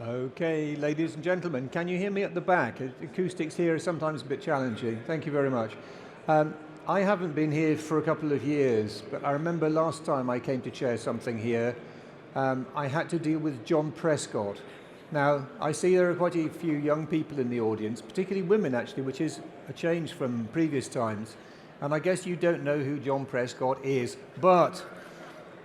Okay, ladies and gentlemen, can you hear me at the back? Acoustics here are sometimes a bit challenging. Thank you very much. I haven't been here for a couple of years, but I remember last time I came to chair something here, I had to deal with John Prescott. Now, I see there are quite a few young people in the audience, particularly women actually, which is a change from previous times. And I guess you don't know who John Prescott is, but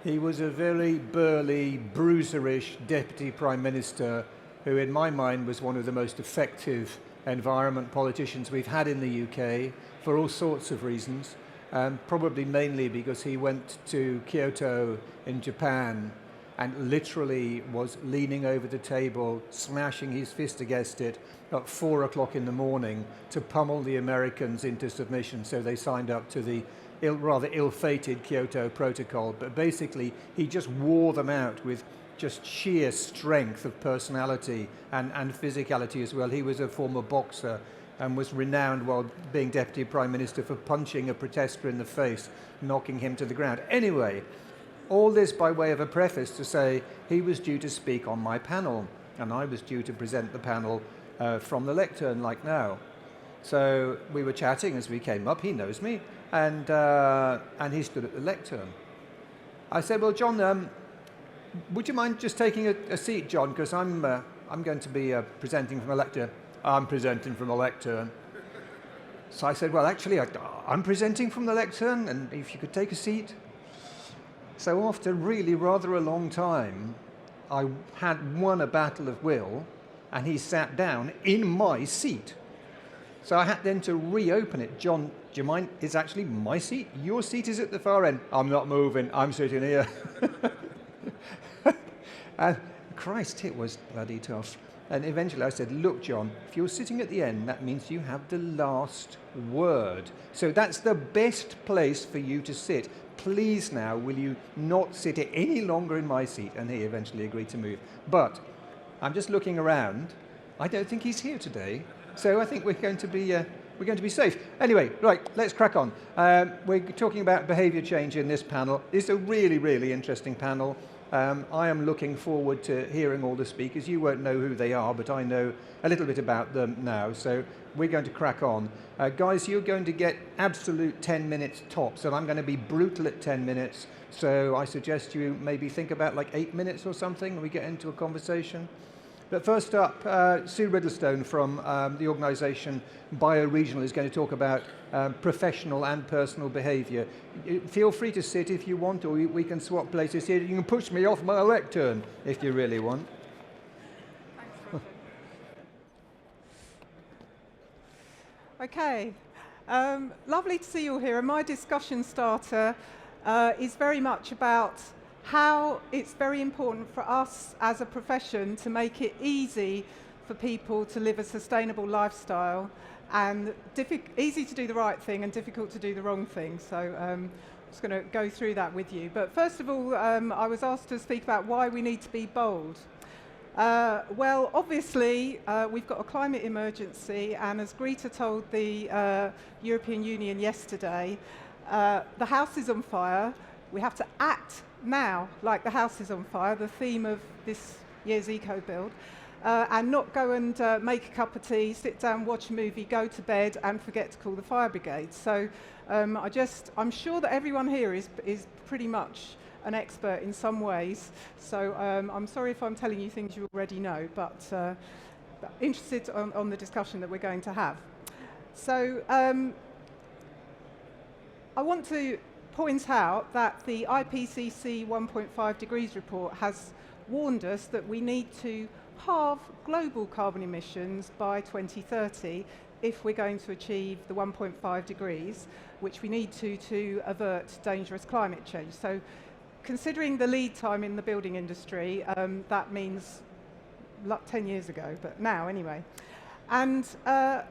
he was a very burly, bruiserish deputy prime minister who, in my mind, was one of the most effective environment politicians we've had in the UK for all sorts of reasons, probably mainly because he went to Kyoto in Japan and literally was leaning over the table, smashing his fist against it at 4 o'clock in the morning to pummel the Americans into submission so they signed up to the rather ill-fated Kyoto Protocol. But basically, he just wore them out with just sheer strength of personality and physicality as well. He was a former boxer and was renowned while being Deputy Prime Minister for punching a protester in the face, knocking him to the ground. Anyway, all this by way of a preface to say he was due to speak on my panel, and I was due to present the panel from the lectern like now. So we were chatting as we came up, he knows me, and he stood at the lectern. I said, well, John, would you mind just taking a seat, John, because I'm going to be presenting from a lectern. I'm presenting from a lectern. So I said, well, actually, I'm presenting from the lectern, and if you could take a seat. So after really rather a long time, I had won a battle of will, and he sat down in my seat. So I had then to reopen it. John, do you mind? It's actually my seat. Your seat is at the far end. I'm not moving. I'm sitting here. And Christ, it was bloody tough. And eventually I said, look, John, if you're sitting at the end, that means you have the last word. So that's the best place for you to sit. Please now, will you not sit any longer in my seat? And he eventually agreed to move. But I'm just looking around. I don't think he's here today. So I think we're going to be safe. Anyway, right, let's crack on. We're talking about behaviour change in this panel. It's a really, really interesting panel. I am looking forward to hearing all the speakers. You won't know who they are, but I know a little bit about them now. So we're going to crack on. Guys, you're going to get absolute 10 minutes tops, and I'm going to be brutal at 10 minutes. So I suggest you maybe think about like 8 minutes or something, and we get into a conversation. But first up, Sue Riddlestone from the organisation Bioregional is going to talk about professional and personal behaviour. Feel free to sit if you want, or we can swap places here. You can push me off my lectern if you really want. Thanks, Okay, lovely to see you all here. And my discussion starter is very much about how it's very important for us as a profession to make it easy for people to live a sustainable lifestyle, and easy to do the right thing and difficult to do the wrong thing. So I'm just going to go through that with you. But first of all, I was asked to speak about why we need to be bold. Well, obviously, we've got a climate emergency, and as Greta told the European Union yesterday, the house is on fire. We have to act now like the house is on fire, the theme of this year's Eco Build, and not go and make a cup of tea, sit down, watch a movie, go to bed, and forget to call the fire brigade. So I'm sure that everyone here is pretty much an expert in some ways. So I'm sorry if I'm telling you things you already know, but interested on the discussion that we're going to have. So I want to point out that the IPCC 1.5 degrees report has warned us that we need to halve global carbon emissions by 2030 if we're going to achieve the 1.5 degrees, which we need to avert dangerous climate change. So considering the lead time in the building industry, that means 10 years ago, but now anyway. And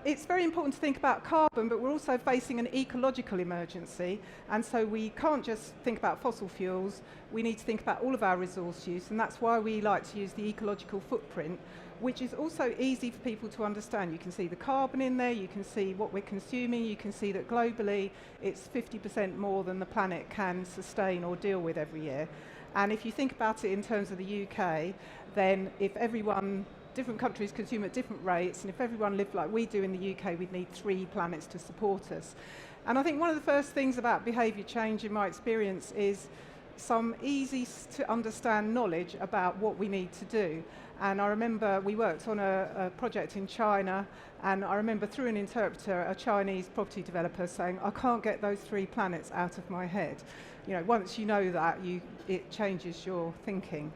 it's very important to think about carbon, but we're also facing an ecological emergency, and so we can't just think about fossil fuels, we need to think about all of our resource use, and that's why we like to use the ecological footprint, which is also easy for people to understand. You can see the carbon in there, you can see what we're consuming, you can see that globally it's 50% more than the planet can sustain or deal with every year. And if you think about it in terms of the UK, then if different countries consume at different rates, and if everyone lived like we do in the UK, we'd need 3 planets to support us. And I think one of the first things about behaviour change, in my experience, is some easy to understand knowledge about what we need to do. And I remember we worked on a project in China, and I remember through an interpreter, a Chinese property developer saying, I can't get those 3 planets out of my head. You know, once you know that, it changes your thinking.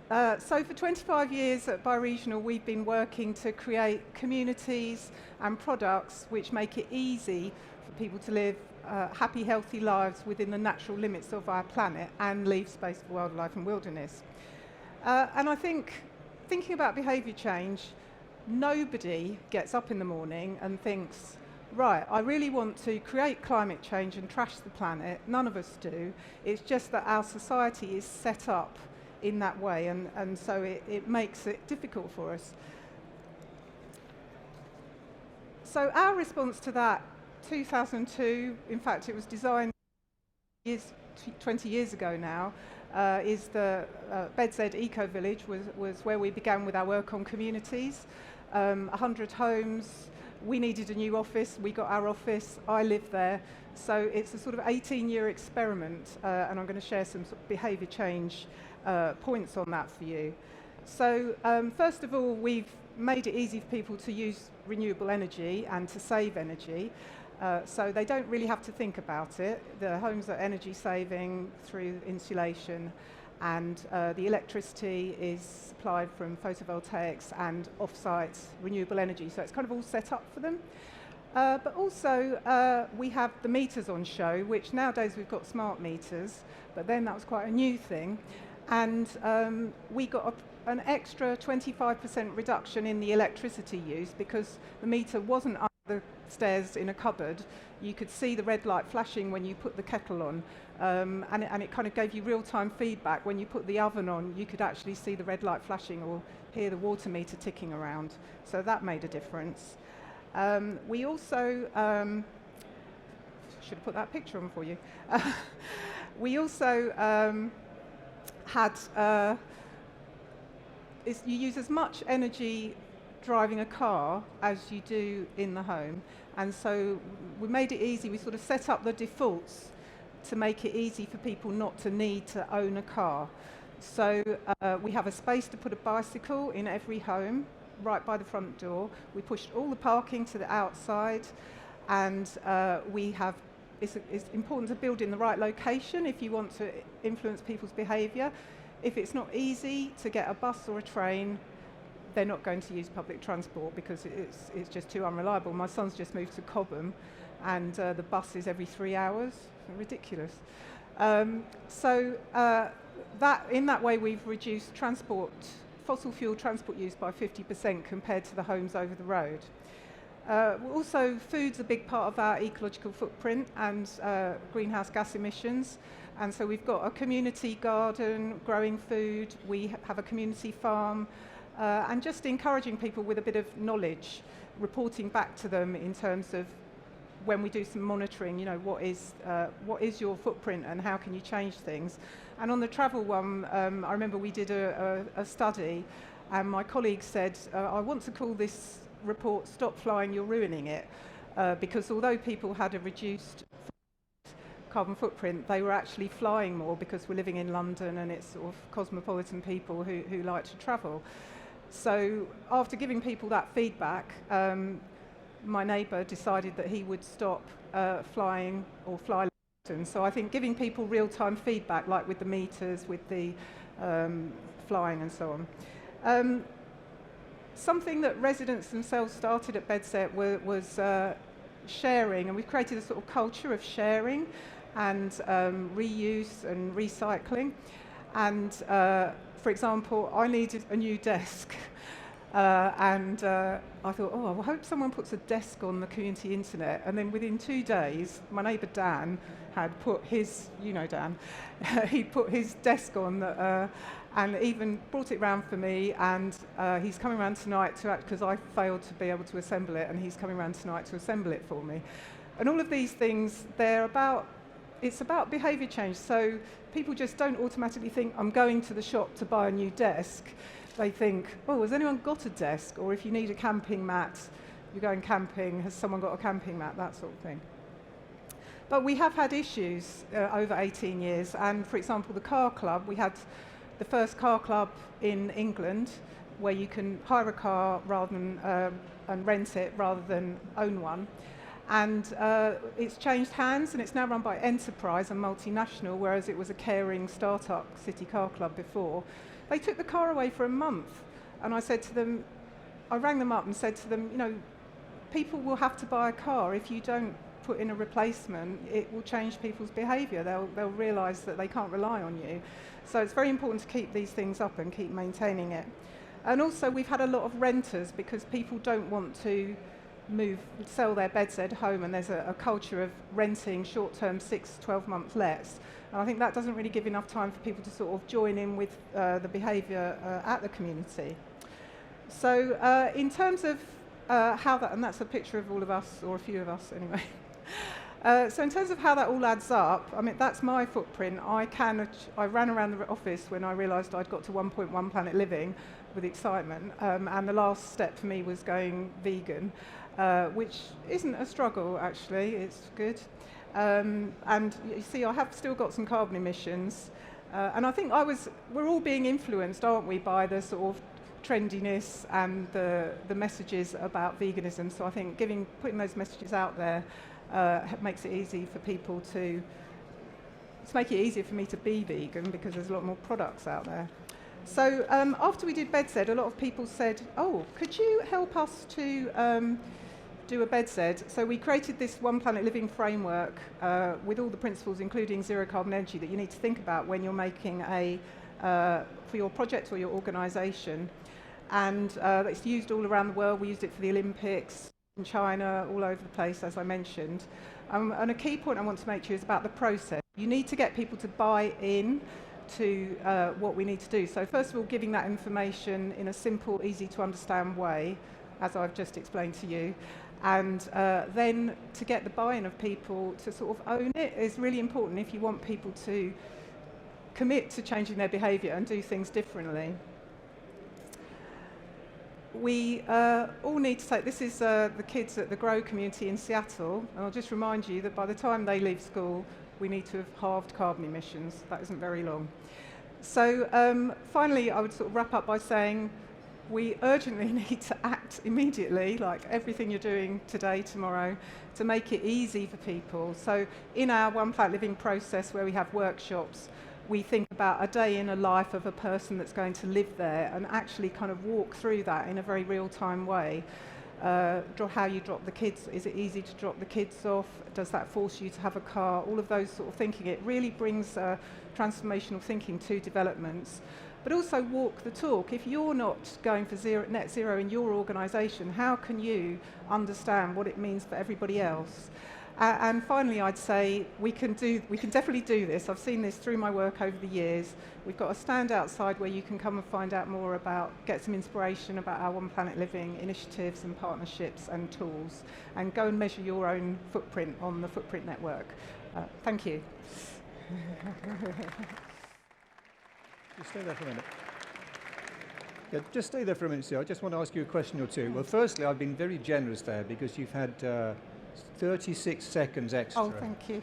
So for 25 years at Bioregional, we've been working to create communities and products which make it easy for people to live happy, healthy lives within the natural limits of our planet and leave space for wildlife and wilderness. And I think, thinking about behaviour change, nobody gets up in the morning and thinks, right, I really want to create climate change and trash the planet. None of us do. It's just that our society is set up in that way, and so it makes it difficult for us. So our response to that, 2002, in fact it was designed 20 years ago now, is the BedZ Eco Village was where we began with our work on communities. 100 homes, we needed a new office, we got our office, I lived there. So it's a sort of 18-year experiment, and I'm going to share some sort of behaviour change points on that for you. So first of all, we've made it easy for people to use renewable energy and to save energy. So they don't really have to think about it. The homes are energy saving through insulation, and the electricity is supplied from photovoltaics and off-site renewable energy. So it's kind of all set up for them. But also we have the meters on show, which nowadays we've got smart meters, but then that was quite a new thing. And we got an extra 25% reduction in the electricity use because the meter wasn't under the stairs in a cupboard. You could see the red light flashing when you put the kettle on, and it kind of gave you real-time feedback. When you put the oven on, you could actually see the red light flashing or hear the water meter ticking around. So that made a difference. We also should have put that picture on for you. We also had you use as much energy driving a car as you do in the home, and so we made it easy. We sort of set up the defaults to make it easy for people not to need to own a car. So we have a space to put a bicycle in every home right by the front door. We pushed all the parking to the outside, and it's important to build in the right location if you want to influence people's behaviour. If it's not easy to get a bus or a train, they're not going to use public transport because it's just too unreliable. My son's just moved to Cobham, and the bus is every 3 hours. Ridiculous. So in that way we've reduced fossil fuel transport use by 50% compared to the homes over the road. Also, food's a big part of our ecological footprint and greenhouse gas emissions. And so we've got a community garden growing food, we have a community farm, and just encouraging people with a bit of knowledge, reporting back to them in terms of when we do some monitoring, you know, what is your footprint and how can you change things. And on the travel one, I remember we did a study, and my colleague said, I want to call this report "Stop Flying, You're Ruining It," because although people had a reduced carbon footprint, they were actually flying more because we're living in London and it's sort of cosmopolitan people who like to travel. So after giving people that feedback, my neighbour decided that he would stop flying or fly London. So I think giving people real-time feedback, like with the meters, with the flying and so on. Something that residents themselves started at BedZ was sharing, and we've created a sort of culture of sharing and reuse and recycling. And for example, I needed a new desk, and I thought, oh, I hope someone puts a desk on the community internet. And then within 2 days, my neighbour Dan had put his, you know Dan, he put his desk on and even brought it round for me, and he's coming round tonight because I failed to be able to assemble it, and he's coming round tonight to assemble it for me. And all of these things, they're about it's about behaviour change. So people just don't automatically think, I'm going to the shop to buy a new desk. They think, oh, has anyone got a desk? Or if you need a camping mat, you're going camping, has someone got a camping mat, that sort of thing. But we have had issues over 18 years, and for example, the car club, we had the first car club in England where you can hire a car rather than, and rent it rather than own one. And it's changed hands, and it's now run by enterprise and multinational, whereas it was a caring startup city car club before. They took the car away for a month, and I said to them, I rang them up and said to them, you know, people will have to buy a car. If you don't put in a replacement, it will change people's behaviour. They'll realise that they can't rely on you. So it's very important to keep these things up and keep maintaining it. And also we've had a lot of renters because people don't want to sell their beds at home, and there's a culture of renting short-term 6-12 month lets. And I think that doesn't really give enough time for people to sort of join in with the behaviour at the community. So in terms of how that, and that's a picture of all of us, or a few of us anyway. So in terms of how that all adds up, I mean, that's my footprint. I ran around the office when I realised I'd got to 1.1 Planet Living with excitement, and the last step for me was going vegan, which isn't a struggle actually, it's good. And you see, I have still got some carbon emissions, and I think we're all being influenced, aren't we, by the sort of trendiness and the messages about veganism. So I think putting those messages out there makes it easy for people to make it easier for me to be vegan, because there's a lot more products out there. So after we did BedZ, a lot of people said, oh, could you help us to do a BedZ? So we created this One Planet Living framework with all the principles, including zero carbon energy, that you need to think about when you're making for your project or your organisation. And it's used all around the world. We used it for the Olympics, in China, all over the place, as I mentioned. And a key point I want to make to you is about the process. You need to get people to buy in to what we need to do. So first of all, giving that information in a simple, easy to understand way, as I've just explained to you. And then to get the buy-in of people to sort of own it is really important if you want people to commit to changing their behaviour and do things differently. We all need to take, this is the kids at the Grow community in Seattle, and I'll just remind you that by the time they leave school, we need to have halved carbon emissions. That isn't very long. So finally, I would sort of wrap up by saying we urgently need to act immediately, like everything you're doing today, tomorrow, to make it easy for people. So in our One Planet Living process, where we have workshops, we think about a day in a life of a person that's going to live there and actually kind of walk through that in a very real-time way. How you drop the kids, is it easy to drop the kids off? Does that force you to have a car? All of those sort of thinking. It really brings transformational thinking to developments. But also walk the talk. If you're not going for net zero in your organisation, how can you understand what it means for everybody else? And finally, I'd say we can definitely do this. I've seen this through my work over the years. We've got a stand outside where you can come and find out more about, get some inspiration about our One Planet Living initiatives and partnerships and tools, and go and measure your own footprint on the Footprint Network. Thank you. Just stay there for a minute. Yeah, just stay there for a minute, Sue. I just want to ask you a question or two. Well, firstly, I've been very generous there because you've had 36 seconds extra. Oh, thank you.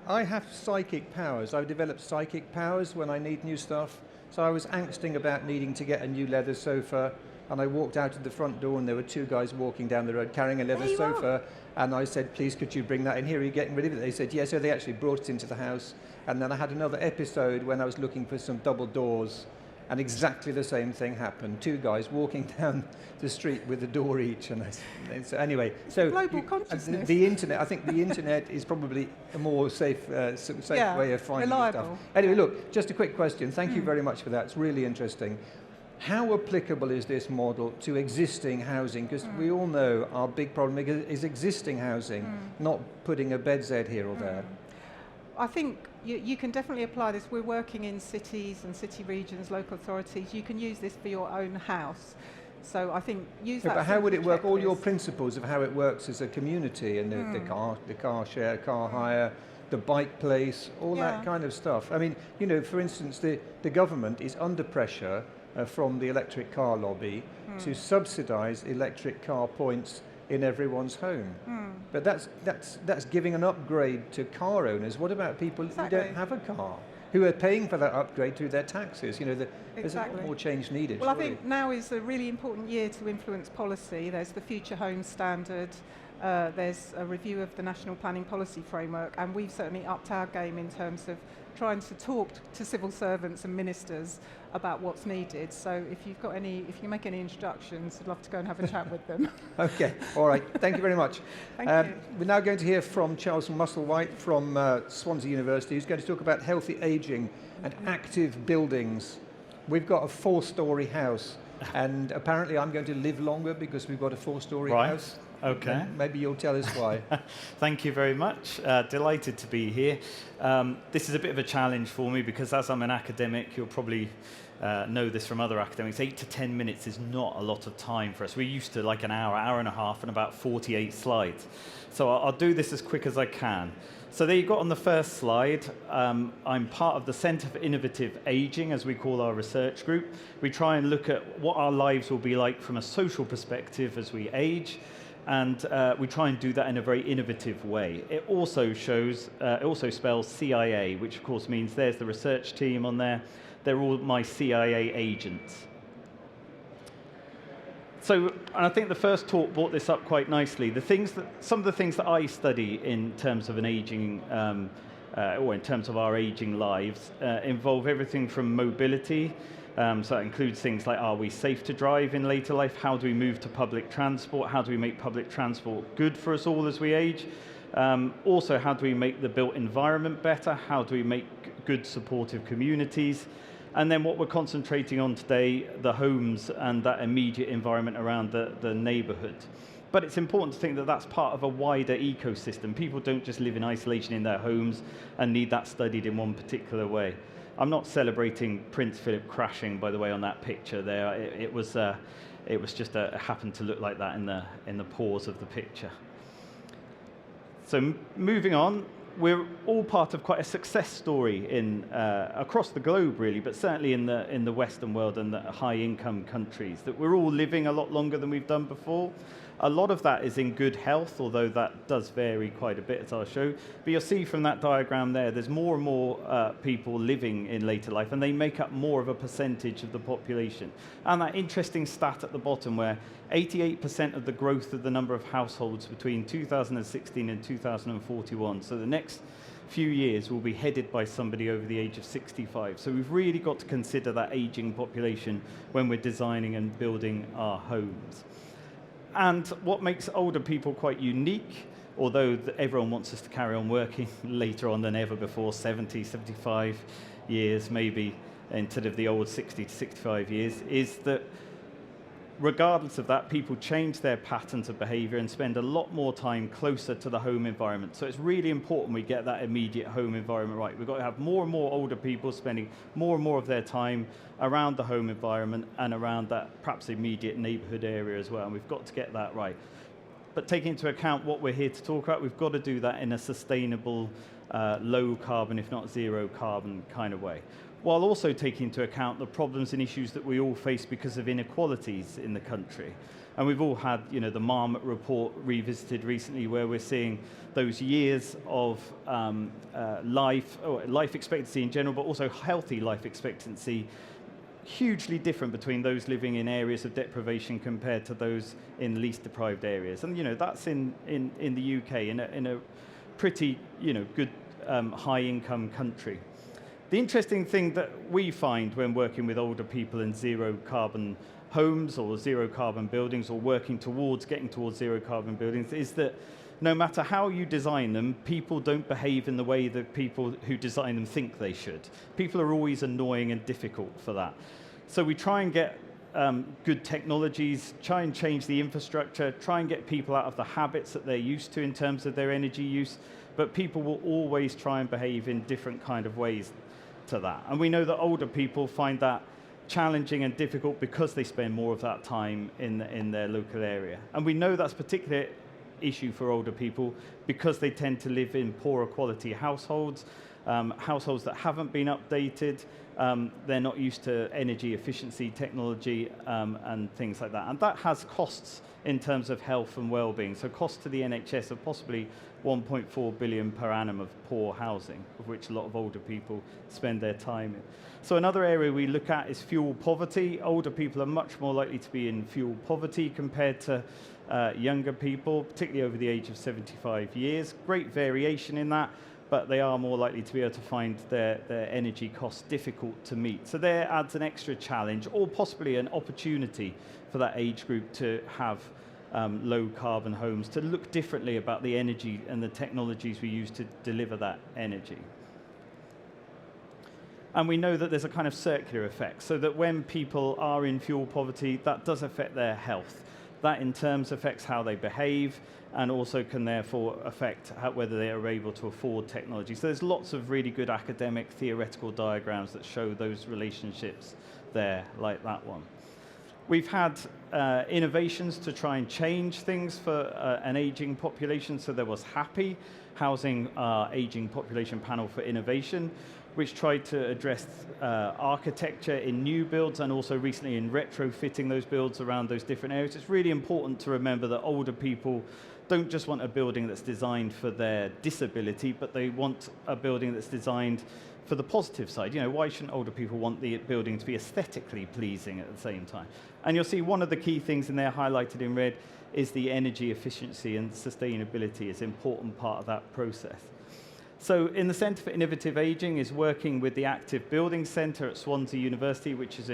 I have psychic powers. I've developed psychic powers when I need new stuff. So I was angsting about needing to get a new leather sofa, and I walked out of the front door and there were two guys walking down the road carrying a leather sofa, and I said, please could you bring that in here, are you getting rid of it? They said, yes. So they actually brought it into the house. And then I had another episode when I was looking for some double doors, and exactly the same thing happened. Two guys walking down the street with a door each. And so anyway, so global consciousness. The internet, I think the internet is probably a more safe way of finding reliable stuff. Anyway, look, just a quick question. Thank you very much for that. It's really interesting. How applicable is this model to existing housing? Because we all know our big problem is existing housing, not putting a BedZ here or there. I think you can definitely apply this. We're working in cities and city regions, local authorities. You can use this for your own house. So I think use that. But how would it work? All your principles of how it works as a community, and the car share, car hire, the bike place, all that kind of stuff. I mean, you know, for instance, the government is under pressure from the electric car lobby to subsidise electric car points in everyone's home. But that's giving an upgrade to car owners. What about people who don't have a car, who are paying for that upgrade through their taxes? You know, there's a lot more change needed. Well, I think now is a really important year to influence policy. There's the Future Home Standard, there's a review of the National Planning Policy Framework, and we've certainly upped our game in terms of trying to talk to civil servants and ministers about what's needed. So if you make any introductions, I'd love to go and have a chat with them. Okay, all right. Thank you very much. Thank you. We're now going to hear from Charles Musselwhite from Swansea University, who's going to talk about healthy ageing and active buildings. We've got a 4-storey house, and apparently I'm going to live longer because we've got a 4-storey house. Okay. And maybe you'll tell us why. Thank you very much. Delighted to be here. This is a bit of a challenge for me because as I'm an academic, you'll probably know this from other academics, 8 to 10 minutes is not a lot of time for us. We're used to like an hour, hour and a half, and about 48 slides. So I'll do this as quick as I can. So there you got on the first slide, I'm part of the Centre for Innovative Aging, as we call our research group. We try and look at what our lives will be like from a social perspective as we age, and we try and do that in a very innovative way. It also spells CIA, which of course means there's the research team on there. They're all my CIA agents. So, and I think the first talk brought this up quite nicely. Some of the things that I study in terms of an aging, or in terms of our aging lives, involve everything from mobility. So that includes things like, are we safe to drive in later life? How do we move to public transport? How do we make public transport good for us all as we age? Also, how do we make the built environment better? How do we make good supportive communities? And then what we're concentrating on today, the homes and that immediate environment around the neighborhood. But it's important to think that that's part of a wider ecosystem. People don't just live in isolation in their homes and need that studied in one particular way. I'm not celebrating Prince Philip crashing, by the way, on that picture there. It was just it happened to look like that in the pause of the picture. So moving on, we're all part of quite a success story across the globe, really, but certainly in the Western world and the high-income countries, that we're all living a lot longer than we've done before. A lot of that is in good health, although that does vary quite a bit, as I'll show. But you'll see from that diagram there's more and more people living in later life, and they make up more of a percentage of the population. And that interesting stat at the bottom where 88% of the growth of the number of households between 2016 and 2041, so the next few years will be headed by somebody over the age of 65. So we've really got to consider that aging population when we're designing and building our homes. And what makes older people quite unique, although everyone wants us to carry on working later on than ever before, 70, 75 years maybe, instead of the old 60 to 65 years, is that regardless of that, people change their patterns of behavior and spend a lot more time closer to the home environment. So it's really important we get that immediate home environment right. We've got to have more and more older people spending more and more of their time around the home environment and around that perhaps immediate neighborhood area as well. And we've got to get that right. But taking into account what we're here to talk about, we've got to do that in a sustainable, low carbon, if not zero carbon kind of way, while also taking into account the problems and issues that we all face because of inequalities in the country. And we've all had, the Marmot report revisited recently, where we're seeing those years of life expectancy in general, but also healthy life expectancy, hugely different between those living in areas of deprivation compared to those in least deprived areas. And that's in the UK, in a pretty good high-income country. The interesting thing that we find when working with older people in zero-carbon homes or zero-carbon buildings, or working getting towards zero-carbon buildings, is that no matter how you design them, people don't behave in the way that people who design them think they should. People are always annoying and difficult for that. So we try and get good technologies, try and change the infrastructure, try and get people out of the habits that they're used to in terms of their energy use, but people will always try and behave in different kind of ways to that. And we know that older people find that challenging and difficult because they spend more of that time in their local area. And we know that's particularly issue for older people because they tend to live in poorer quality households, households that haven't been updated. They're not used to energy efficiency technology and things like that. And that has costs in terms of health and well-being. So costs to the NHS of possibly 1.4 billion per annum of poor housing, of which a lot of older people spend their time in. So another area we look at is fuel poverty. Older people are much more likely to be in fuel poverty compared to younger people, particularly over the age of 75 years. Great variation in that, but they are more likely to be able to find their energy costs difficult to meet. So there adds an extra challenge, or possibly an opportunity for that age group to have low carbon homes, to look differently about the energy and the technologies we use to deliver that energy. And we know that there's a kind of circular effect, so that when people are in fuel poverty, that does affect their health. That in terms affects how they behave, and also can therefore affect whether they are able to afford technology. So there's lots of really good academic theoretical diagrams that show those relationships there, like that one. We've had innovations to try and change things for an aging population. So there was HAPPY, Housing Aging Population Panel for Innovation, which tried to address architecture in new builds and also recently in retrofitting those builds around those different areas. It's really important to remember that older people don't just want a building that's designed for their disability, but they want a building that's designed for the positive side. You know, why shouldn't older people want the building to be aesthetically pleasing at the same time? And you'll see one of the key things in there highlighted in red is the energy efficiency, and sustainability is an important part of that process. So in the Centre for Innovative Ageing is working with the Active Building Centre at Swansea University, which is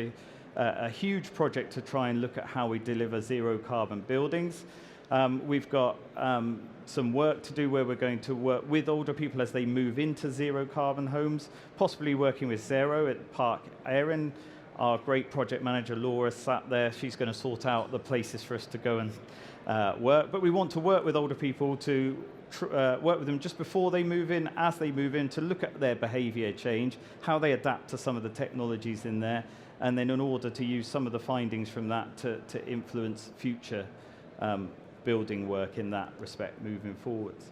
a huge project to try and look at how we deliver zero carbon buildings. We've got some work to do where we're going to work with older people as they move into zero carbon homes, possibly working with Zero at Park Erin. Our great project manager, Laura, sat there. She's going to sort out the places for us to go and work. But we want to work with older people to work with them just before they move in, as they move in, to look at their behaviour change, how they adapt to some of the technologies in there, and then in order to use some of the findings from that to influence future building work in that respect moving forwards.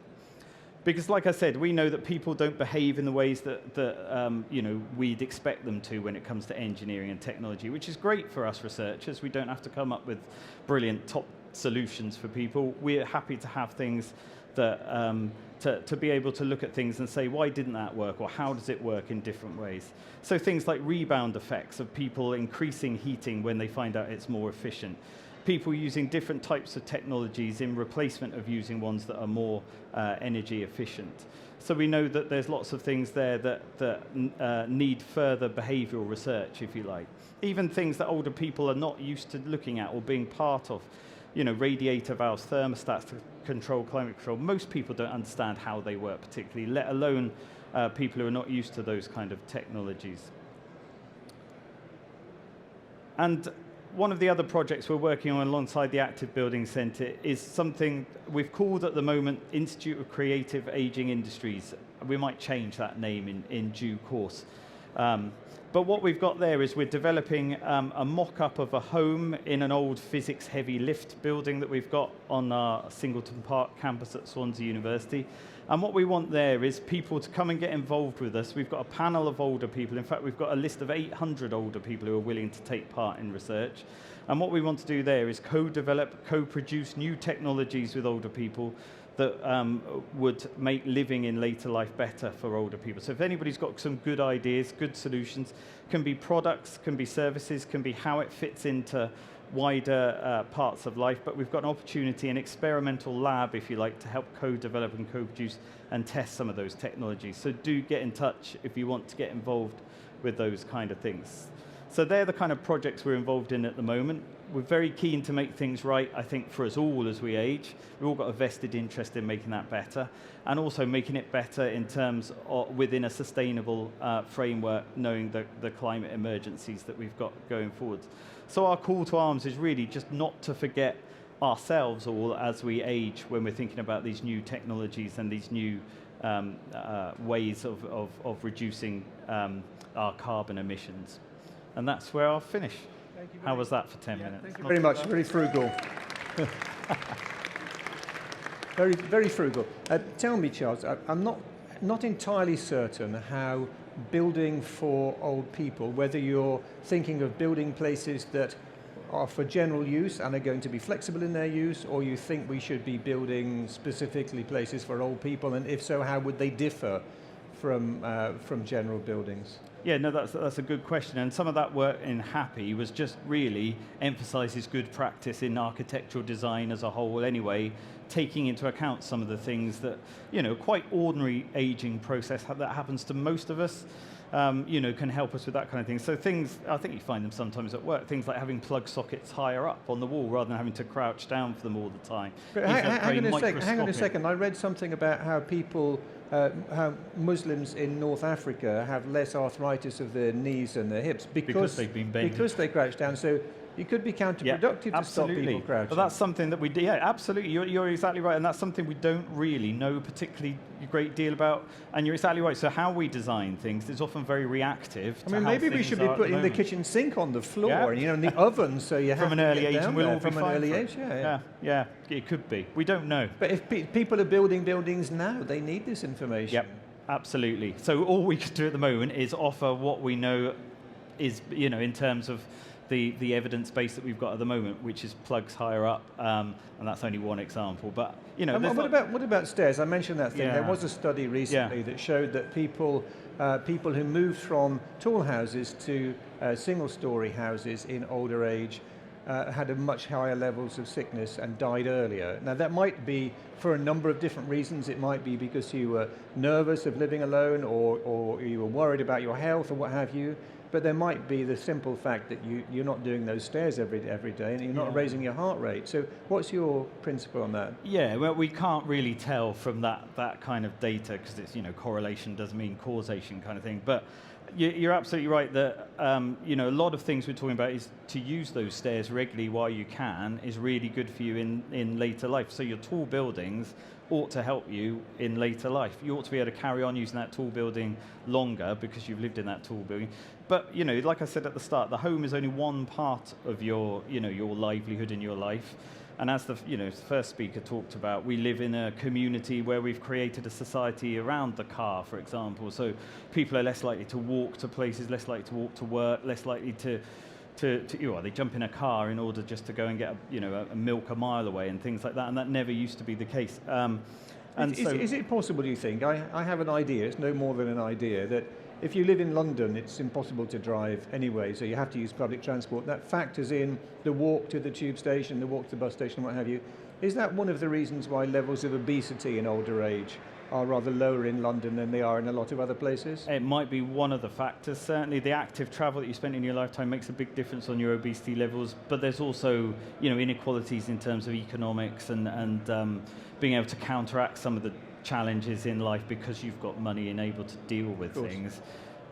Because like I said, we know that people don't behave in the ways that you know, we'd expect them to when it comes to engineering and technology, which is great for us researchers. We don't have to come up with brilliant top solutions for people. We're happy to have things that to be able to look at things and say, why didn't that work, or how does it work in different ways? So things like rebound effects of people increasing heating when they find out it's more efficient. People using different types of technologies in replacement of using ones that are more energy efficient. So we know that there's lots of things there that need further behavioural research, if you like. Even things that older people are not used to looking at or being part of. You know, radiator valves, thermostats to control climate control. Most people don't understand how they work particularly, let alone people who are not used to those kind of technologies. And one of the other projects we're working on alongside the Active Building Centre is something we've called at the moment Institute of Creative Ageing Industries. We might change that name in due course. But what we've got there is we're developing a mock-up of a home in an old physics-heavy lift building that we've got on our Singleton Park campus at Swansea University. And what we want there is people to come and get involved with us. We've got a panel of older people. In fact, we've got a list of 800 older people who are willing to take part in research. And what we want to do there is co-develop, co-produce new technologies with older people that would make living in later life better for older people. So if anybody's got some good ideas, good solutions, can be products, can be services, can be how it fits into wider parts of life, but we've got an opportunity, an experimental lab, if you like, to help co-develop and co-produce and test some of those technologies. So do get in touch if you want to get involved with those kind of things. So they're the kind of projects we're involved in at the moment. We're very keen to make things right, I think, for us all as we age. We've all got a vested interest in making that better, and also making it better in terms of within a sustainable framework, knowing the climate emergencies that we've got going forward. So our call to arms is really just not to forget ourselves all as we age when we're thinking about these new technologies and these new ways of reducing our carbon emissions. And that's where I'll finish. How was that for 10 minutes? Thank you very much. Very frugal. Very, very frugal. Tell me, Charles, I'm not entirely certain how building for old people, whether you're thinking of building places that are for general use and are going to be flexible in their use, or you think we should be building specifically places for old people, and if so, how would they differ from general buildings? Yeah, no, that's a good question. And some of that work in Happy was just really emphasizes good practice in architectural design as a whole anyway, taking into account some of the things that, quite ordinary aging process that happens to most of us, can help us with that kind of thing. So things, I think you find them sometimes at work, things like having plug sockets higher up on the wall rather than having to crouch down for them all the time. Hang on a second. I read something about how how Muslims in North Africa have less arthritis of their knees and their hips because they've been bending. Because they crouch down. So it could be counterproductive to stop people crouching. But that's something that we do. Yeah, absolutely. You're exactly right, and that's something we don't really know particularly a great deal about. And you're exactly right. So how we design things is often very reactive. I mean, maybe we should be putting the kitchen sink on the floor, and in the oven, so you have from an early age, and we'll all be from an early age. Yeah, it could be. We don't know. But if people are building buildings now, they need this information. Yep, absolutely. So all we could do at the moment is offer what we know is, in terms of the evidence base that we've got at the moment, which is plugs higher up, and that's only one example. But what about stairs? I mentioned that thing. Yeah. There was a study recently that showed that people who moved from tall houses to single-story houses in older age had a much higher levels of sickness and died earlier. Now that might be for a number of different reasons. It might be because you were nervous of living alone, or you were worried about your health, or what have you. But there might be the simple fact that you're not doing those stairs every day, and you're not raising your heart rate. So what's your principle on that? Yeah, well, we can't really tell from that kind of data, because it's, correlation doesn't mean causation kind of thing. But you're absolutely right that, a lot of things we're talking about is to use those stairs regularly while you can is really good for you in later life. So your tall buildings ought to help you in later life. You ought to be able to carry on using that tall building longer because you've lived in that tall building. But, like I said at the start, the home is only one part of your livelihood in your life. And as the first speaker talked about, we live in a community where we've created a society around the car, for example. So people are less likely to walk to places, less likely to walk to work, less likely to they jump in a car in order just to go and get a milk a mile away and things like that, and that never used to be the case. Is it possible, do you think? I have an idea, it's no more than an idea, that if you live in London, it's impossible to drive anyway, so you have to use public transport. That factors in the walk to the tube station, the walk to the bus station, what have you. Is that one of the reasons why levels of obesity in older age are rather lower in London than they are in a lot of other places? It might be one of the factors. Certainly the active travel that you spent in your lifetime makes a big difference on your obesity levels, but there's also inequalities in terms of economics and being able to counteract some of the challenges in life because you've got money and able to deal with things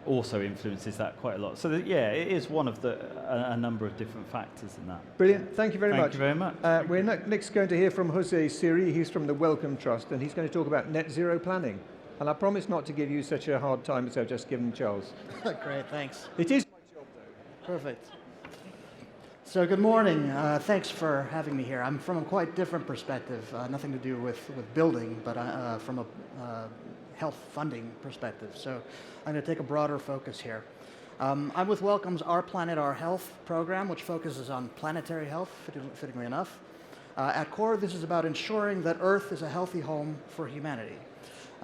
also influences that quite a lot. So it is one of a number of different factors in that. Brilliant. Thank you very much. Thank you very much. We're next going to hear from Jose Siri. He's from the Wellcome Trust, and he's going to talk about net zero planning. And I promise not to give you such a hard time as I've just given Charles. Great, thanks. It is my job, though. Perfect. So good morning. Thanks for having me here. I'm from a quite different perspective, nothing to do with building, but from a health funding perspective. So I'm going to take a broader focus here. I'm with Wellcome's Our Planet, Our Health program, which focuses on planetary health, fittingly enough. At core, this is about ensuring that Earth is a healthy home for humanity.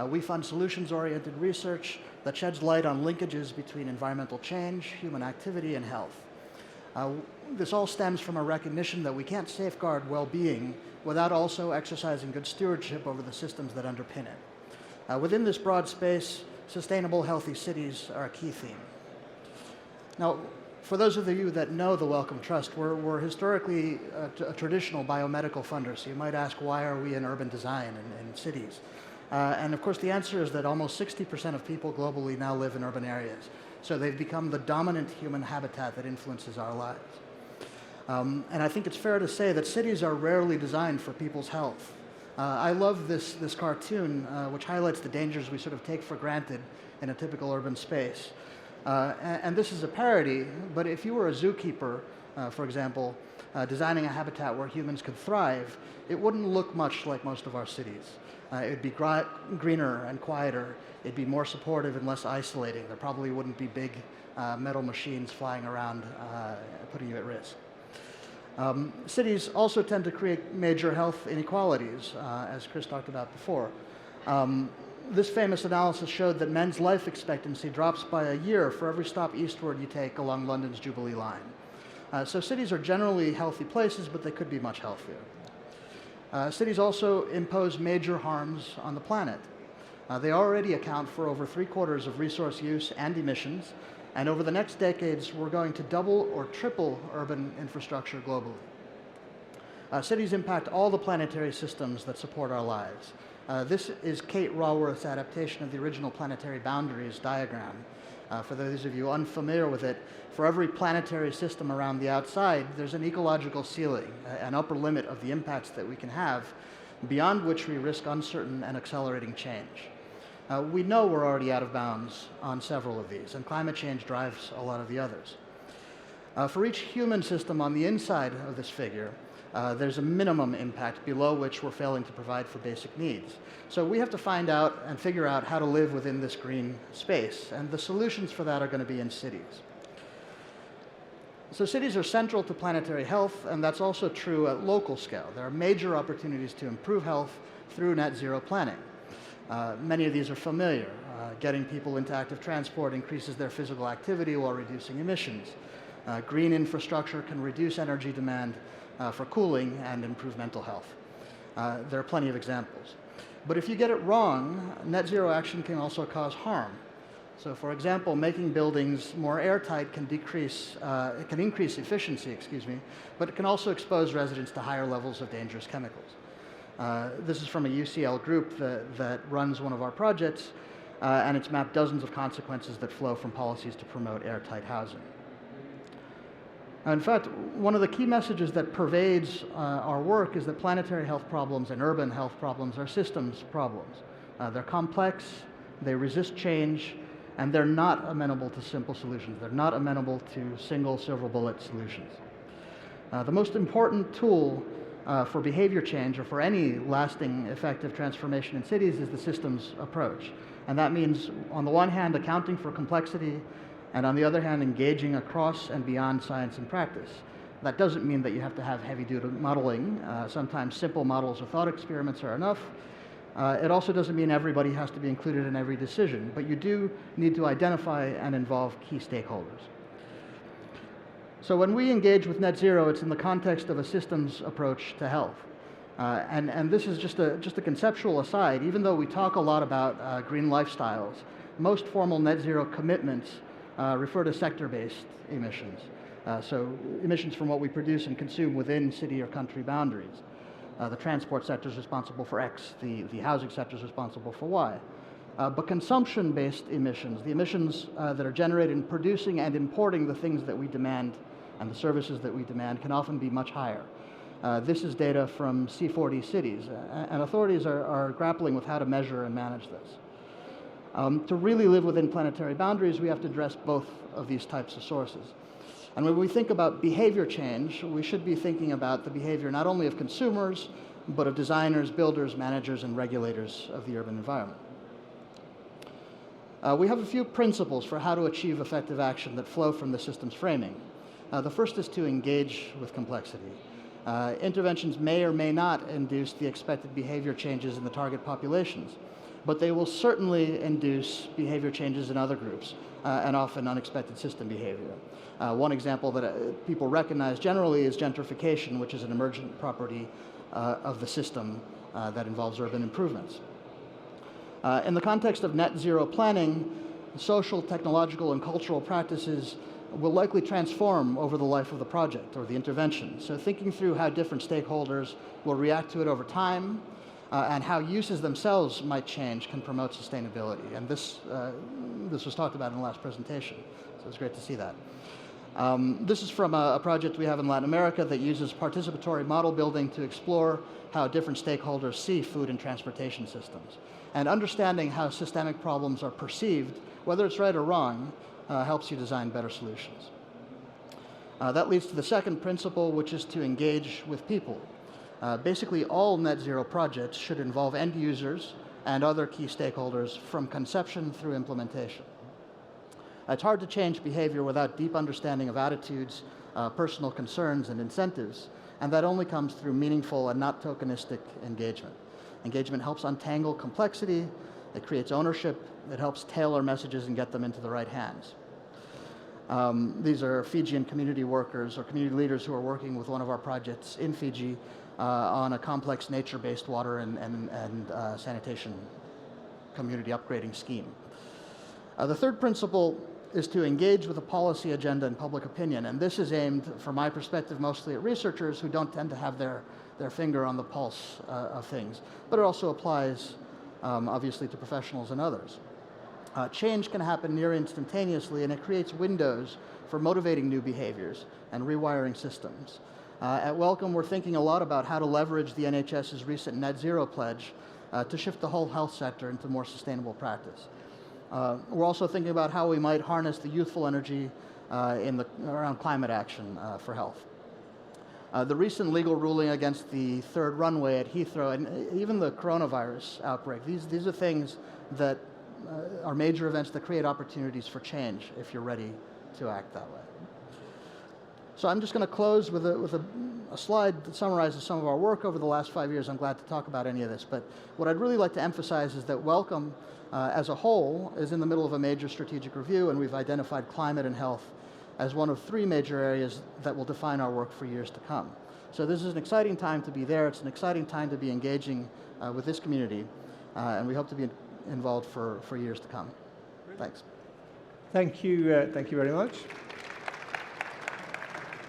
We fund solutions-oriented research that sheds light on linkages between environmental change, human activity, and health. This all stems from a recognition that we can't safeguard well-being without also exercising good stewardship over the systems that underpin it. Within this broad space, sustainable, healthy cities are a key theme. Now, for those of you that know the Wellcome Trust, we're historically a traditional biomedical funder, so you might ask, why are we in urban design in cities? And of course, the answer is that almost 60% of people globally now live in urban areas. So they've become the dominant human habitat that influences our lives. And I think it's fair to say that cities are rarely designed for people's health. I love this cartoon, which highlights the dangers we sort of take for granted in a typical urban space. And this is a parody, but if you were a zookeeper For example, designing a habitat where humans could thrive, it wouldn't look much like most of our cities. It would be greener and quieter. It'd be more supportive and less isolating. There probably wouldn't be big metal machines flying around putting you at risk. Cities also tend to create major health inequalities, as Chris talked about before. This famous analysis showed that men's life expectancy drops by a year for every stop eastward you take along London's Jubilee Line. So cities are generally healthy places, but they could be much healthier. Cities also impose major harms on the planet. They already account for over 3/4 of resource use and emissions, and over the next decades, we're going to double or triple urban infrastructure globally. Cities impact all the planetary systems that support our lives. This is Kate Raworth's adaptation of the original planetary boundaries diagram. For those of you unfamiliar with it, for every planetary system around the outside, there's an ecological ceiling, an upper limit of the impacts that we can have, beyond which we risk uncertain and accelerating change. We know we're already out of bounds on several of these, and climate change drives a lot of the others. For each human system on the inside of this figure, there's a minimum impact below which we're failing to provide for basic needs. So we have to find out and figure out how to live within this green space, and the solutions for that are going to be in cities. So cities are central to planetary health, and that's also true at local scale. There are major opportunities to improve health through net zero planning. Many of these are familiar. Getting people into active transport increases their physical activity while reducing emissions. Green infrastructure can reduce energy demand for cooling and improve mental health. There are plenty of examples. But if you get it wrong, net zero action can also cause harm. So for example, making buildings more airtight can increase efficiency, but it can also expose residents to higher levels of dangerous chemicals. This is from a UCL group that runs one of our projects, and it's mapped dozens of consequences that flow from policies to promote airtight housing. In fact, one of the key messages that pervades our work is that planetary health problems and urban health problems are systems problems. They're complex, they resist change, and they're not amenable to simple solutions. They're not amenable to single silver bullet solutions. The most important tool for behavior change or for any lasting effective transformation in cities is the systems approach. And that means, on the one hand, accounting for complexity, and on the other hand, engaging across and beyond science and practice. That doesn't mean that you have to have heavy-duty modeling. Sometimes simple models or thought experiments are enough. It also doesn't mean everybody has to be included in every decision, but you do need to identify and involve key stakeholders. So when we engage with net zero, it's in the context of a systems approach to health. And this is just a conceptual aside. Even though we talk a lot about green lifestyles, most formal net zero commitments refer to sector-based emissions. So emissions from what we produce and consume within city or country boundaries. The transport sector is responsible for X, the housing sector is responsible for Y. But consumption-based emissions, the emissions that are generated in producing and importing the things that we demand and the services that we demand, can often be much higher. This is data from C40 cities, and authorities are grappling with how to measure and manage this. To really live within planetary boundaries, we have to address both of these types of sources. And when we think about behavior change, we should be thinking about the behavior not only of consumers, but of designers, builders, managers, and regulators of the urban environment. We have a few principles for how to achieve effective action that flow from the system's framing. The first is to engage with complexity. Interventions may or may not induce the expected behavior changes in the target populations, but they will certainly induce behavior changes in other groups, and often unexpected system behavior. One example that people recognize generally is gentrification, which is an emergent property of the system that involves urban improvements. In the context of net zero planning, social, technological, and cultural practices will likely transform over the life of the project or the intervention. So thinking through how different stakeholders will react to it over time, and how uses themselves might change can promote sustainability. And this was talked about in the last presentation, so it's great to see that. This is from a project we have in Latin America that uses participatory model building to explore how different stakeholders see food and transportation systems. And understanding how systemic problems are perceived, whether it's right or wrong, helps you design better solutions. That leads to the second principle, which is to engage with people. Basically, all net zero projects should involve end users and other key stakeholders from conception through implementation. It's hard to change behavior without deep understanding of attitudes, personal concerns, and incentives, and that only comes through meaningful and not tokenistic engagement. Engagement helps untangle complexity, it creates ownership, it helps tailor messages and get them into the right hands. These are Fijian community workers or community leaders who are working with one of our projects in Fiji on a complex nature-based water and sanitation community upgrading scheme. The third principle is to engage with a policy agenda and public opinion, and this is aimed, from my perspective, mostly at researchers who don't tend to have their finger on the pulse of things, but it also applies obviously to professionals and others. Change can happen near instantaneously, and it creates windows for motivating new behaviors and rewiring systems. At Welcome, we're thinking a lot about how to leverage the NHS's recent net zero pledge to shift the whole health sector into more sustainable practice. We're also thinking about how we might harness the youthful energy around climate action for health. The recent legal ruling against the third runway at Heathrow, and even the coronavirus outbreak, these are things that are major events that create opportunities for change if you're ready to act that way. So I'm just going to close with a slide that summarizes some of our work over the last 5 years. I'm glad to talk about any of this, but what I'd really like to emphasize is that Welcome as a whole is in the middle of a major strategic review, and we've identified climate and health as one of 3 major areas that will define our work for years to come. So this is an exciting time to be there. It's an exciting time to be engaging with this community, and we hope to be involved for years to come. Thanks. Thank you very much.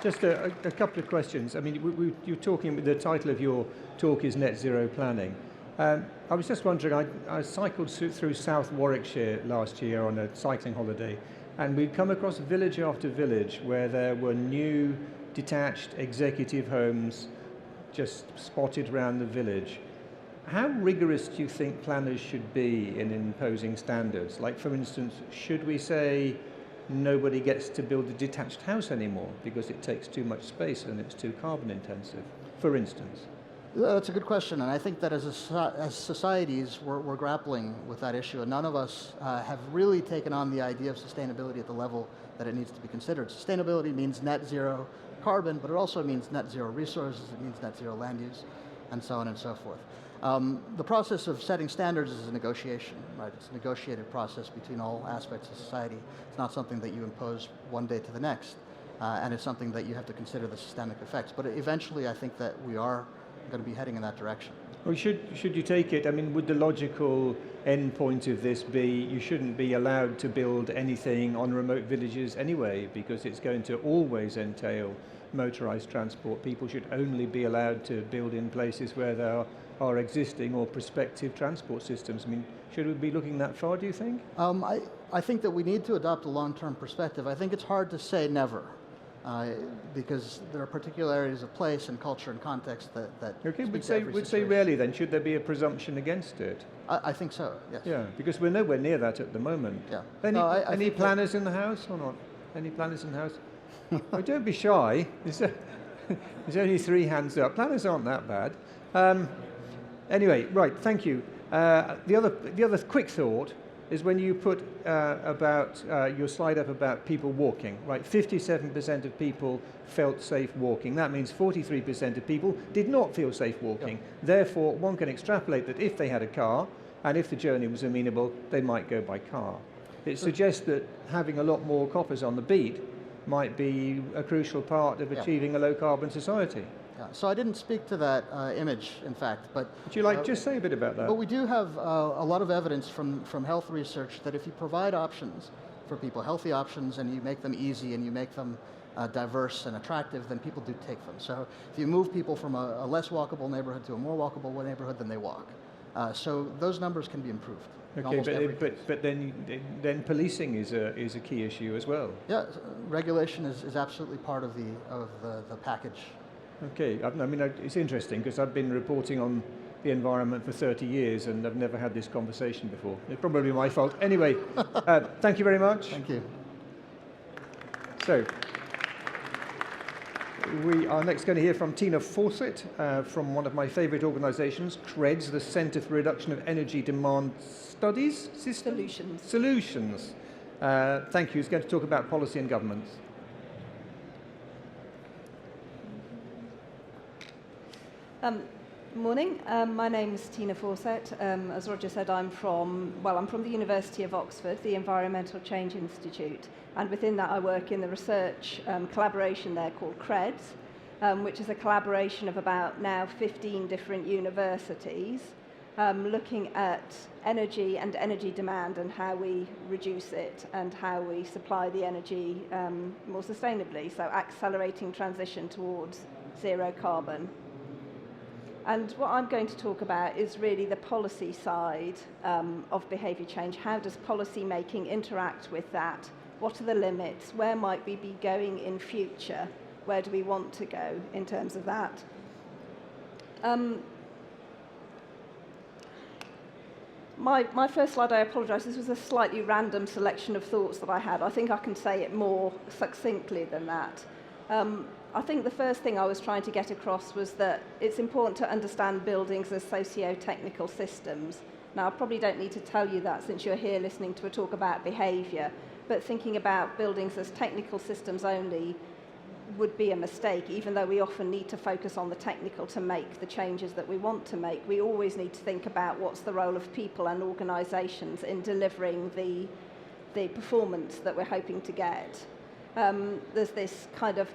Just a couple of questions. I mean, you're talking, the title of your talk is Net Zero Planning. I was just wondering, I cycled through South Warwickshire last year on a cycling holiday, and we'd come across village after village where there were new detached executive homes just spotted around the village. How rigorous do you think planners should be in imposing standards? Like, for instance, should we say nobody gets to build a detached house anymore because it takes too much space and it's too carbon intensive, for instance? That's a good question, and I think that as societies, we're grappling with that issue, and none of us have really taken on the idea of sustainability at the level that it needs to be considered. Sustainability means net zero carbon, but it also means net zero resources, it means net zero land use, and so on and so forth. The process of setting standards is a negotiation, right? It's a negotiated process between all aspects of society. It's not something that you impose one day to the next, and it's something that you have to consider the systemic effects. But eventually, I think that we are going to be heading in that direction. Well, should you take it, I mean, would the logical end point of this be you shouldn't be allowed to build anything on remote villages anyway, because it's going to always entail motorized transport? People should only be allowed to build in places where there are existing or prospective transport systems. I mean, should we be looking that far, do you think? I think that we need to adopt a long-term perspective. I think it's hard to say never. Because there are particularities of place and culture and context that okay, we'd say rarely then. Should there be a presumption against it? I think so, yes. Yeah, because we're nowhere near that at the moment. Yeah. Any planners in the house or not? Any planners in the house? Oh, don't be shy. There's only 3 hands up. Planners aren't that bad. Anyway, right, thank you. The other quick thought is when you put about your slide up about people walking, right? 57% of people felt safe walking. That means 43% of people did not feel safe walking. Yep. Therefore, one can extrapolate that if they had a car, and if the journey was amenable, they might go by car. It suggests that having a lot more coppers on the beat might be a crucial part of achieving a low-carbon society. Yeah. So I didn't speak to that image, in fact, but... Would you like just say a bit about that? But we do have a lot of evidence from health research that if you provide options for people, healthy options, and you make them easy and you make them diverse and attractive, then people do take them. So if you move people from a less walkable neighborhood to a more walkable neighborhood, then they walk. So those numbers can be improved. Okay, but then policing is a key issue as well. Yeah, regulation is absolutely part of the package. Okay, I mean, it's interesting because I've been reporting on the environment for 30 years and I've never had this conversation before. It's probably my fault. Anyway, thank you very much. Thank you. So, We are next going to hear from Tina Fawcett from one of my favourite organisations, CREDS, the Centre for Reduction of Energy Demand Studies? Solutions. Thank you. He's going to talk about policy and government. Morning. My name is Tina Fawcett. As Roger said, I'm from the University of Oxford, the Environmental Change Institute, and within that I work in the research collaboration there called CREDS, which is a collaboration of about now 15 different universities, looking at energy and energy demand and how we reduce it and how we supply the energy more sustainably, so accelerating transition towards zero carbon. And what I'm going to talk about is really the policy side of behaviour change. How does policy making interact with that? What are the limits? Where might we be going in future? Where do we want to go in terms of that? My first slide, I apologise, this was a slightly random selection of thoughts that I had. I think I can say it more succinctly than that. I think the first thing I was trying to get across was that it's important to understand buildings as socio-technical systems. Now, I probably don't need to tell you that since you're here listening to a talk about behaviour, but thinking about buildings as technical systems only would be a mistake, even though we often need to focus on the technical to make the changes that we want to make. We always need to think about what's the role of people and organisations in delivering the performance that we're hoping to get. There's this kind of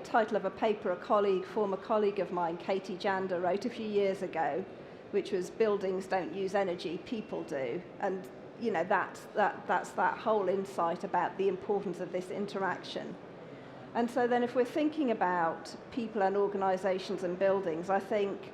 title of a paper a former colleague of mine, Katie Jander, wrote a few years ago, which was "Buildings don't use energy, people do." And you know, that's that whole insight about the importance of this interaction. And so then if we're thinking about people and organisations and buildings, I think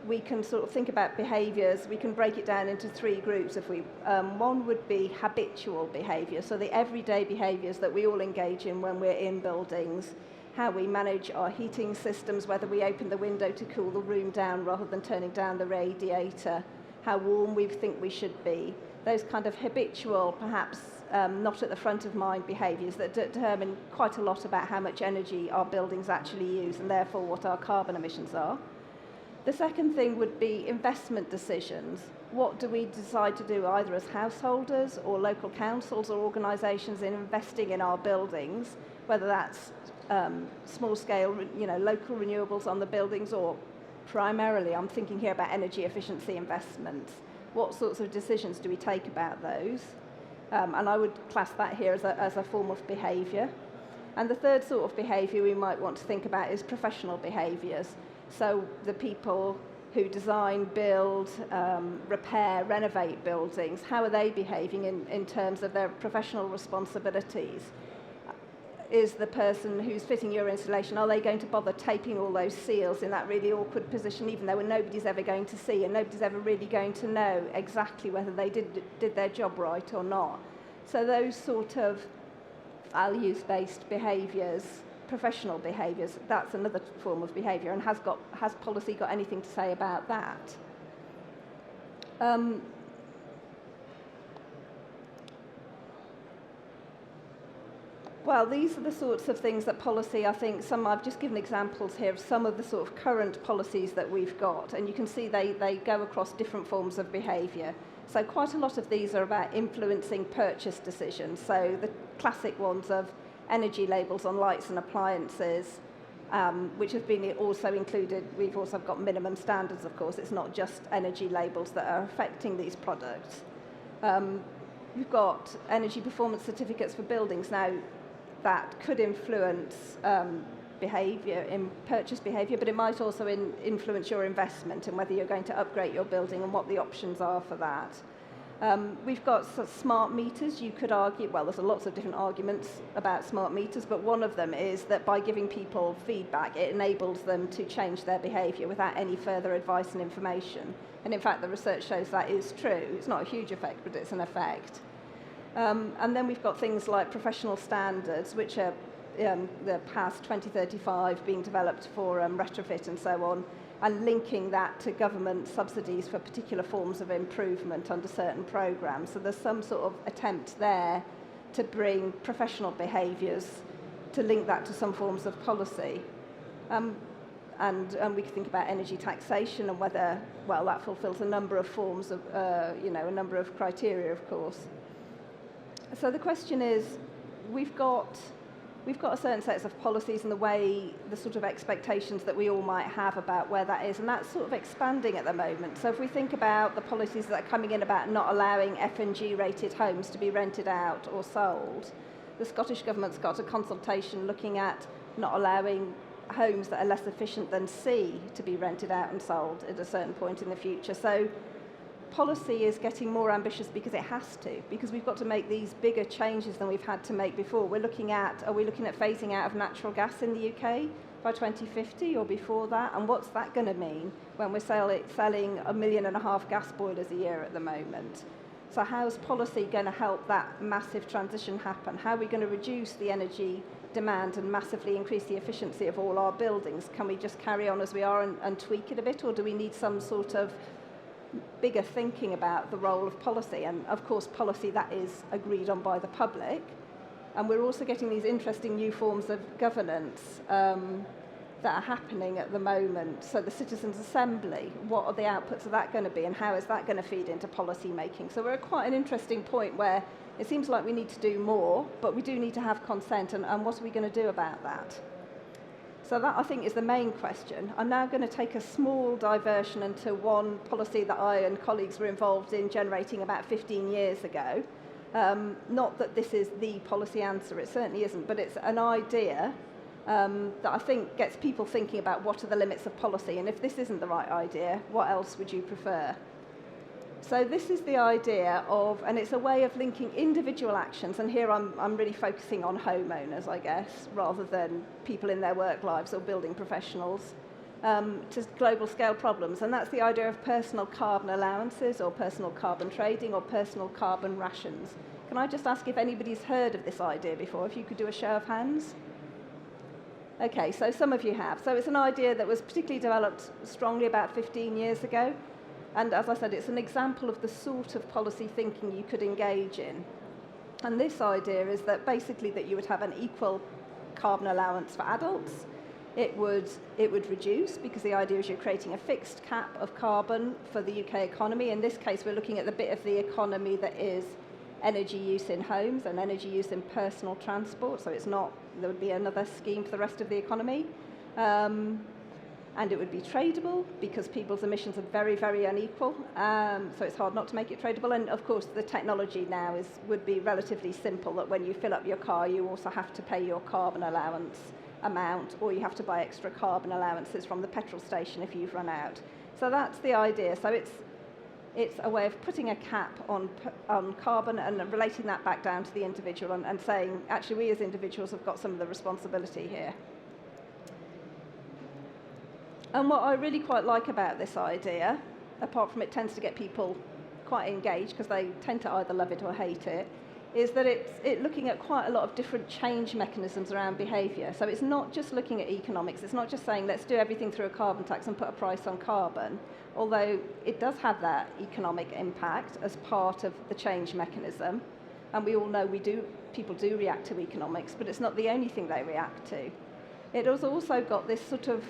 we can sort of think about behaviours. We can break it down into three groups. One would be habitual behaviour, so the everyday behaviours that we all engage in when we're in buildings, how we manage our heating systems, whether we open the window to cool the room down rather than turning down the radiator, how warm we think we should be. Those kind of habitual, perhaps not at the front of mind behaviours that determine quite a lot about how much energy our buildings actually use and therefore what our carbon emissions are. The second thing would be investment decisions. What do we decide to do either as householders or local councils or organisations in investing in our buildings, whether that's small scale, local renewables on the buildings, or primarily I'm thinking here about energy efficiency investments. What sorts of decisions do we take about those? And I would class that here as a form of behaviour. And the third sort of behaviour we might want to think about is professional behaviours. So the people who design, build, repair, renovate buildings, how are they behaving in terms of their professional responsibilities? Is the person who's fitting your installation, are they going to bother taping all those seals in that really awkward position, even though nobody's ever going to see and nobody's ever really going to know exactly whether they did their job right or not? So those sort of values-based behaviours, professional behaviours, that's another form of behaviour. And has policy got anything to say about that? Well, these are the sorts of things that policy, I think, I've just given examples here of some of the sort of current policies that we've got, and you can see they go across different forms of behaviour. So quite a lot of these are about influencing purchase decisions. So the classic ones of energy labels on lights and appliances, which have been also included. We've also got minimum standards, of course. It's not just energy labels that are affecting these products. We've got energy performance certificates for buildings. Now, that could influence behaviour, in purchase behaviour, but it might also influence your investment and whether you're going to upgrade your building and what the options are for that. We've got smart meters. You could argue, well, there's lots of different arguments about smart meters, but one of them is that by giving people feedback, it enables them to change their behaviour without any further advice and information. And in fact, the research shows that is true. It's not a huge effect, but it's an effect. And then we've got things like professional standards, which are the past 2035 being developed for retrofit and so on, and linking that to government subsidies for particular forms of improvement under certain programmes. So there's some sort of attempt there to bring professional behaviours, to link that to some forms of policy. And we could think about energy taxation and whether, well, that fulfills a number of forms of, a number of criteria, of course. So the question is, we've got a certain sets of policies and the sort of expectations that we all might have about where that is, and that's sort of expanding at the moment. So if we think about the policies that are coming in about not allowing F and G rated homes to be rented out or sold, the Scottish Government's got a consultation looking at not allowing homes that are less efficient than C to be rented out and sold at a certain point in the future. So policy is getting more ambitious because it has to, because we've got to make these bigger changes than we've had to make before. Are we looking at phasing out of natural gas in the UK by 2050 or before that? And what's that going to mean when we're selling 1.5 million gas boilers a year at the moment? So how's policy going to help that massive transition happen? How are we going to reduce the energy demand and massively increase the efficiency of all our buildings? Can we just carry on as we are and tweak it a bit, or do we need some sort of bigger thinking about the role of policy? And of course policy that is agreed on by the public, and we're also getting these interesting new forms of governance that are happening at the moment. So the Citizens' Assembly, what are the outputs of that going to be, and how is that going to feed into policy making? So we're at quite an interesting point where it seems like we need to do more, but we do need to have consent, and what are we going to do about that? So that, I think, is the main question. I'm now going to take a small diversion into one policy that I and colleagues were involved in generating about 15 years ago. Not that this is the policy answer, it certainly isn't, but it's an idea that I think gets people thinking about what are the limits of policy, and if this isn't the right idea, what else would you prefer? So this is the idea of, and it's a way of linking individual actions, and here I'm really focusing on homeowners, I guess, rather than people in their work lives or building professionals, to global scale problems. And that's the idea of personal carbon allowances or personal carbon trading or personal carbon rations. Can I just ask if anybody's heard of this idea before, if you could do a show of hands? Okay, so some of you have. So it's an idea that was particularly developed strongly about 15 years ago. And as I said, it's an example of the sort of policy thinking you could engage in. And this idea is that basically that you would have an equal carbon allowance for adults. It would reduce, because the idea is you're creating a fixed cap of carbon for the UK economy. In this case, we're looking at the bit of the economy that is energy use in homes and energy use in personal transport. So it's not, there would be another scheme for the rest of the economy. And it would be tradable, because people's emissions are very, very unequal. So it's hard not to make it tradable. And of course, the technology now would be relatively simple, that when you fill up your car, you also have to pay your carbon allowance amount, or you have to buy extra carbon allowances from the petrol station if you've run out. So that's the idea. So it's a way of putting a cap on carbon and relating that back down to the individual, and saying, actually, we as individuals have got some of the responsibility here. And what I really quite like about this idea, apart from it tends to get people quite engaged because they tend to either love it or hate it, is that it's looking at quite a lot of different change mechanisms around behaviour. So it's not just looking at economics, it's not just saying let's do everything through a carbon tax and put a price on carbon, although it does have that economic impact as part of the change mechanism. And we all know people do react to economics, but it's not the only thing they react to. It has also got this sort of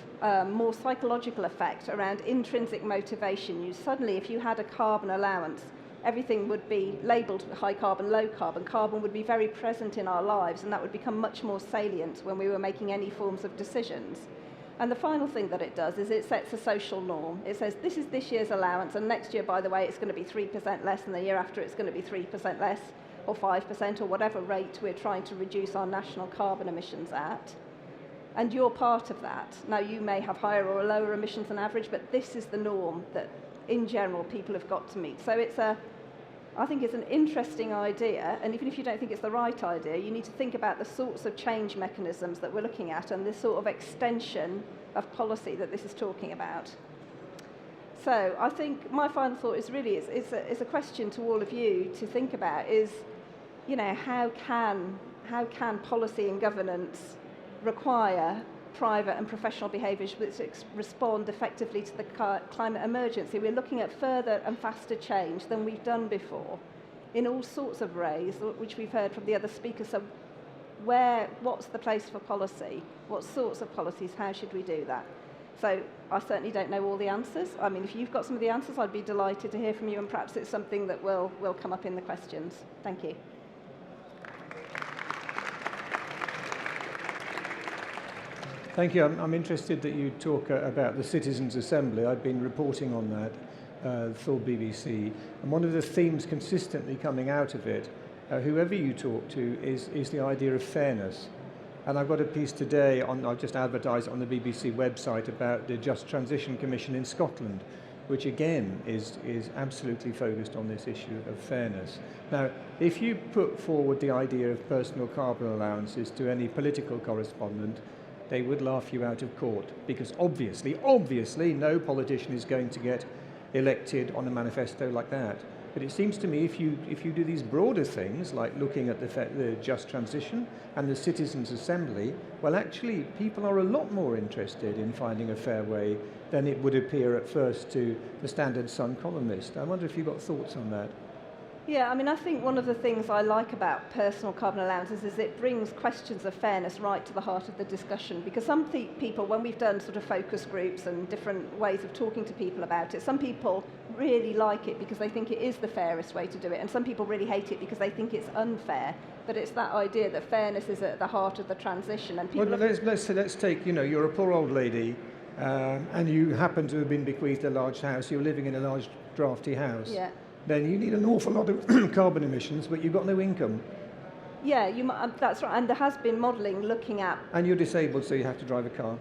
more psychological effect around intrinsic motivation. Suddenly, if you had a carbon allowance, everything would be labelled high carbon, low carbon. Carbon would be very present in our lives, and that would become much more salient when we were making any forms of decisions. And the final thing that it does is it sets a social norm. It says, this is this year's allowance, and next year, by the way, it's going to be 3% less, and the year after it's going to be 3% less, or 5%, or whatever rate we're trying to reduce our national carbon emissions at. And you're part of that. Now, you may have higher or lower emissions than average, but this is the norm that, in general, people have got to meet. So I think it's an interesting idea, and even if you don't think it's the right idea, you need to think about the sorts of change mechanisms that we're looking at and this sort of extension of policy that this is talking about. So I think my final thought is really, it's a question to all of you to think about is, how can policy and governance require private and professional behaviours which respond effectively to the climate emergency? We're looking at further and faster change than we've done before in all sorts of ways, which we've heard from the other speakers. So what's the place for policy? What sorts of policies? How should we do that? So I certainly don't know all the answers. I mean, if you've got some of the answers, I'd be delighted to hear from you, and perhaps it's something that will come up in the questions. Thank you. Thank you. I'm interested that you talk about the Citizens' Assembly. I've been reporting on that for BBC. And one of the themes consistently coming out of it, whoever you talk to, is the idea of fairness. And I've got a piece today, I've just advertised on the BBC website about the Just Transition Commission in Scotland, which again is absolutely focused on this issue of fairness. Now, if you put forward the idea of personal carbon allowances to any political correspondent, they would laugh you out of court, because obviously no politician is going to get elected on a manifesto like that. But it seems to me if you do these broader things, like looking at the Just Transition and the Citizens' Assembly, well, actually, people are a lot more interested in finding a fair way than it would appear at first to the Standard Sun columnist. I wonder if you've got thoughts on that. Yeah, I mean, I think one of the things I like about personal carbon allowances is it brings questions of fairness right to the heart of the discussion, because some people, when we've done sort of focus groups and different ways of talking to people about it, some people really like it because they think it is the fairest way to do it, and some people really hate it because they think it's unfair. But it's that idea that fairness is at the heart of the transition. And people let's take, you're a poor old lady, and you happen to have been bequeathed a large house, you're living in a large drafty house. Yeah. Then you need an awful lot of carbon emissions, but you've got no income. Yeah, that's right. And there has been modelling looking at... And you're disabled, so you have to drive a car.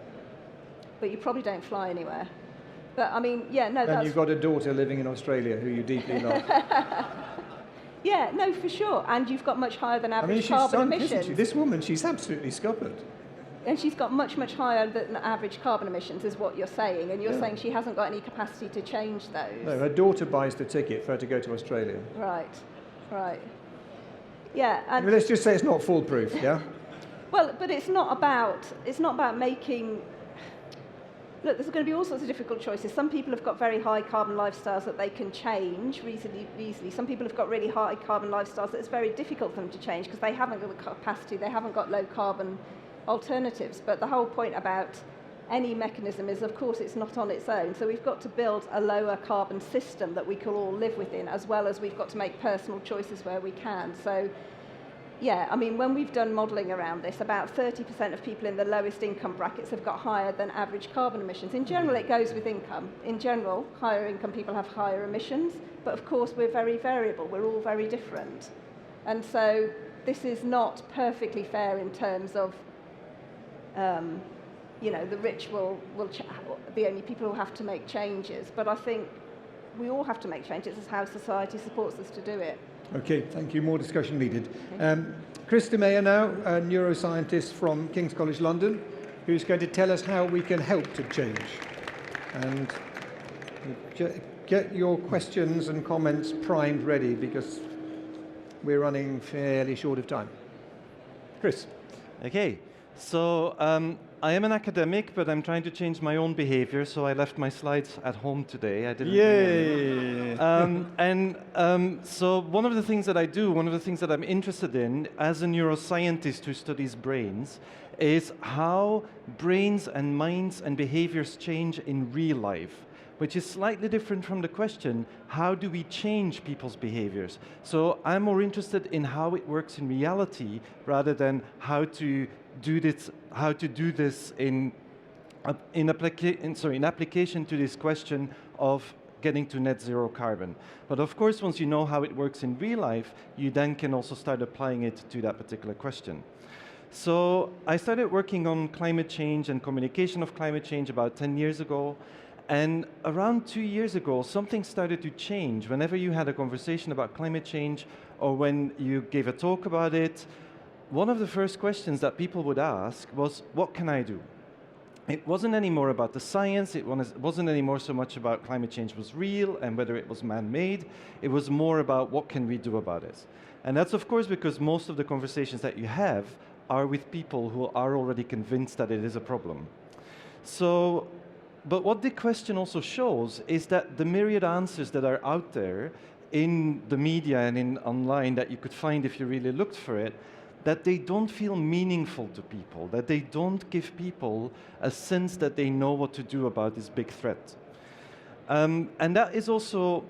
But you probably don't fly anywhere. But, I mean, yeah, no, and you've got a daughter living in Australia who you deeply love. Yeah, no, for sure. And you've got much higher than average carbon emissions. This woman, she's absolutely scuppered. And she's got much, much higher than average carbon emissions, is what you're saying. And you're saying she hasn't got any capacity to change those. No, her daughter buys the ticket for her to go to Australia. Right. Yeah. And let's just say it's not foolproof, yeah? Well, but it's not about making... Look, there's going to be all sorts of difficult choices. Some people have got very high carbon lifestyles that they can change reasonably easily. Some people have got really high carbon lifestyles that it's very difficult for them to change because they haven't got the capacity, they haven't got low carbon alternatives. But the whole point about any mechanism is, of course, it's not on its own. So we've got to build a lower carbon system that we can all live within, as well as we've got to make personal choices where we can. So, yeah, I mean, when we've done modelling around this, about 30% of people in the lowest income brackets have got higher than average carbon emissions. In general, it goes with income. In general, higher income people have higher emissions. But, of course, we're very variable. We're all very different. And so this is not perfectly fair in terms of the rich will the only people who have to make changes. But I think we all have to make changes. It's how society supports us to do it. Okay, thank you. More discussion needed. Chris de Meyer now, a neuroscientist from King's College London, who's going to tell us how we can help to change. And get your questions and comments primed ready, because we're running fairly short of time. Chris. Okay. So I am an academic, but I'm trying to change my own behavior, so I left my slides at home today. I didn't. Yay! So one of the things that I do, one of the things that I'm interested in as a neuroscientist who studies brains, is how brains and minds and behaviors change in real life, which is slightly different from the question, how do we change people's behaviors? So I'm more interested in how it works in reality rather than how to do this in application to this question of getting to net zero carbon. But of course, once you know how it works in real life, you then can also start applying it to that particular question. So I started working on climate change and communication of climate change about 10 years ago. And around 2 years ago, something started to change. Whenever you had a conversation about climate change or when you gave a talk about it, one of the first questions that people would ask was, what can I do? It wasn't anymore about the science, it wasn't anymore so much about climate change was real and whether it was man-made. It was more about what can we do about it. And that's of course because most of the conversations that you have are with people who are already convinced that it is a problem. So, but what the question also shows is that the myriad answers that are out there in the media and in online that you could find if you really looked for it, that they don't feel meaningful to people, that they don't give people a sense that they know what to do about this big threat. And that is also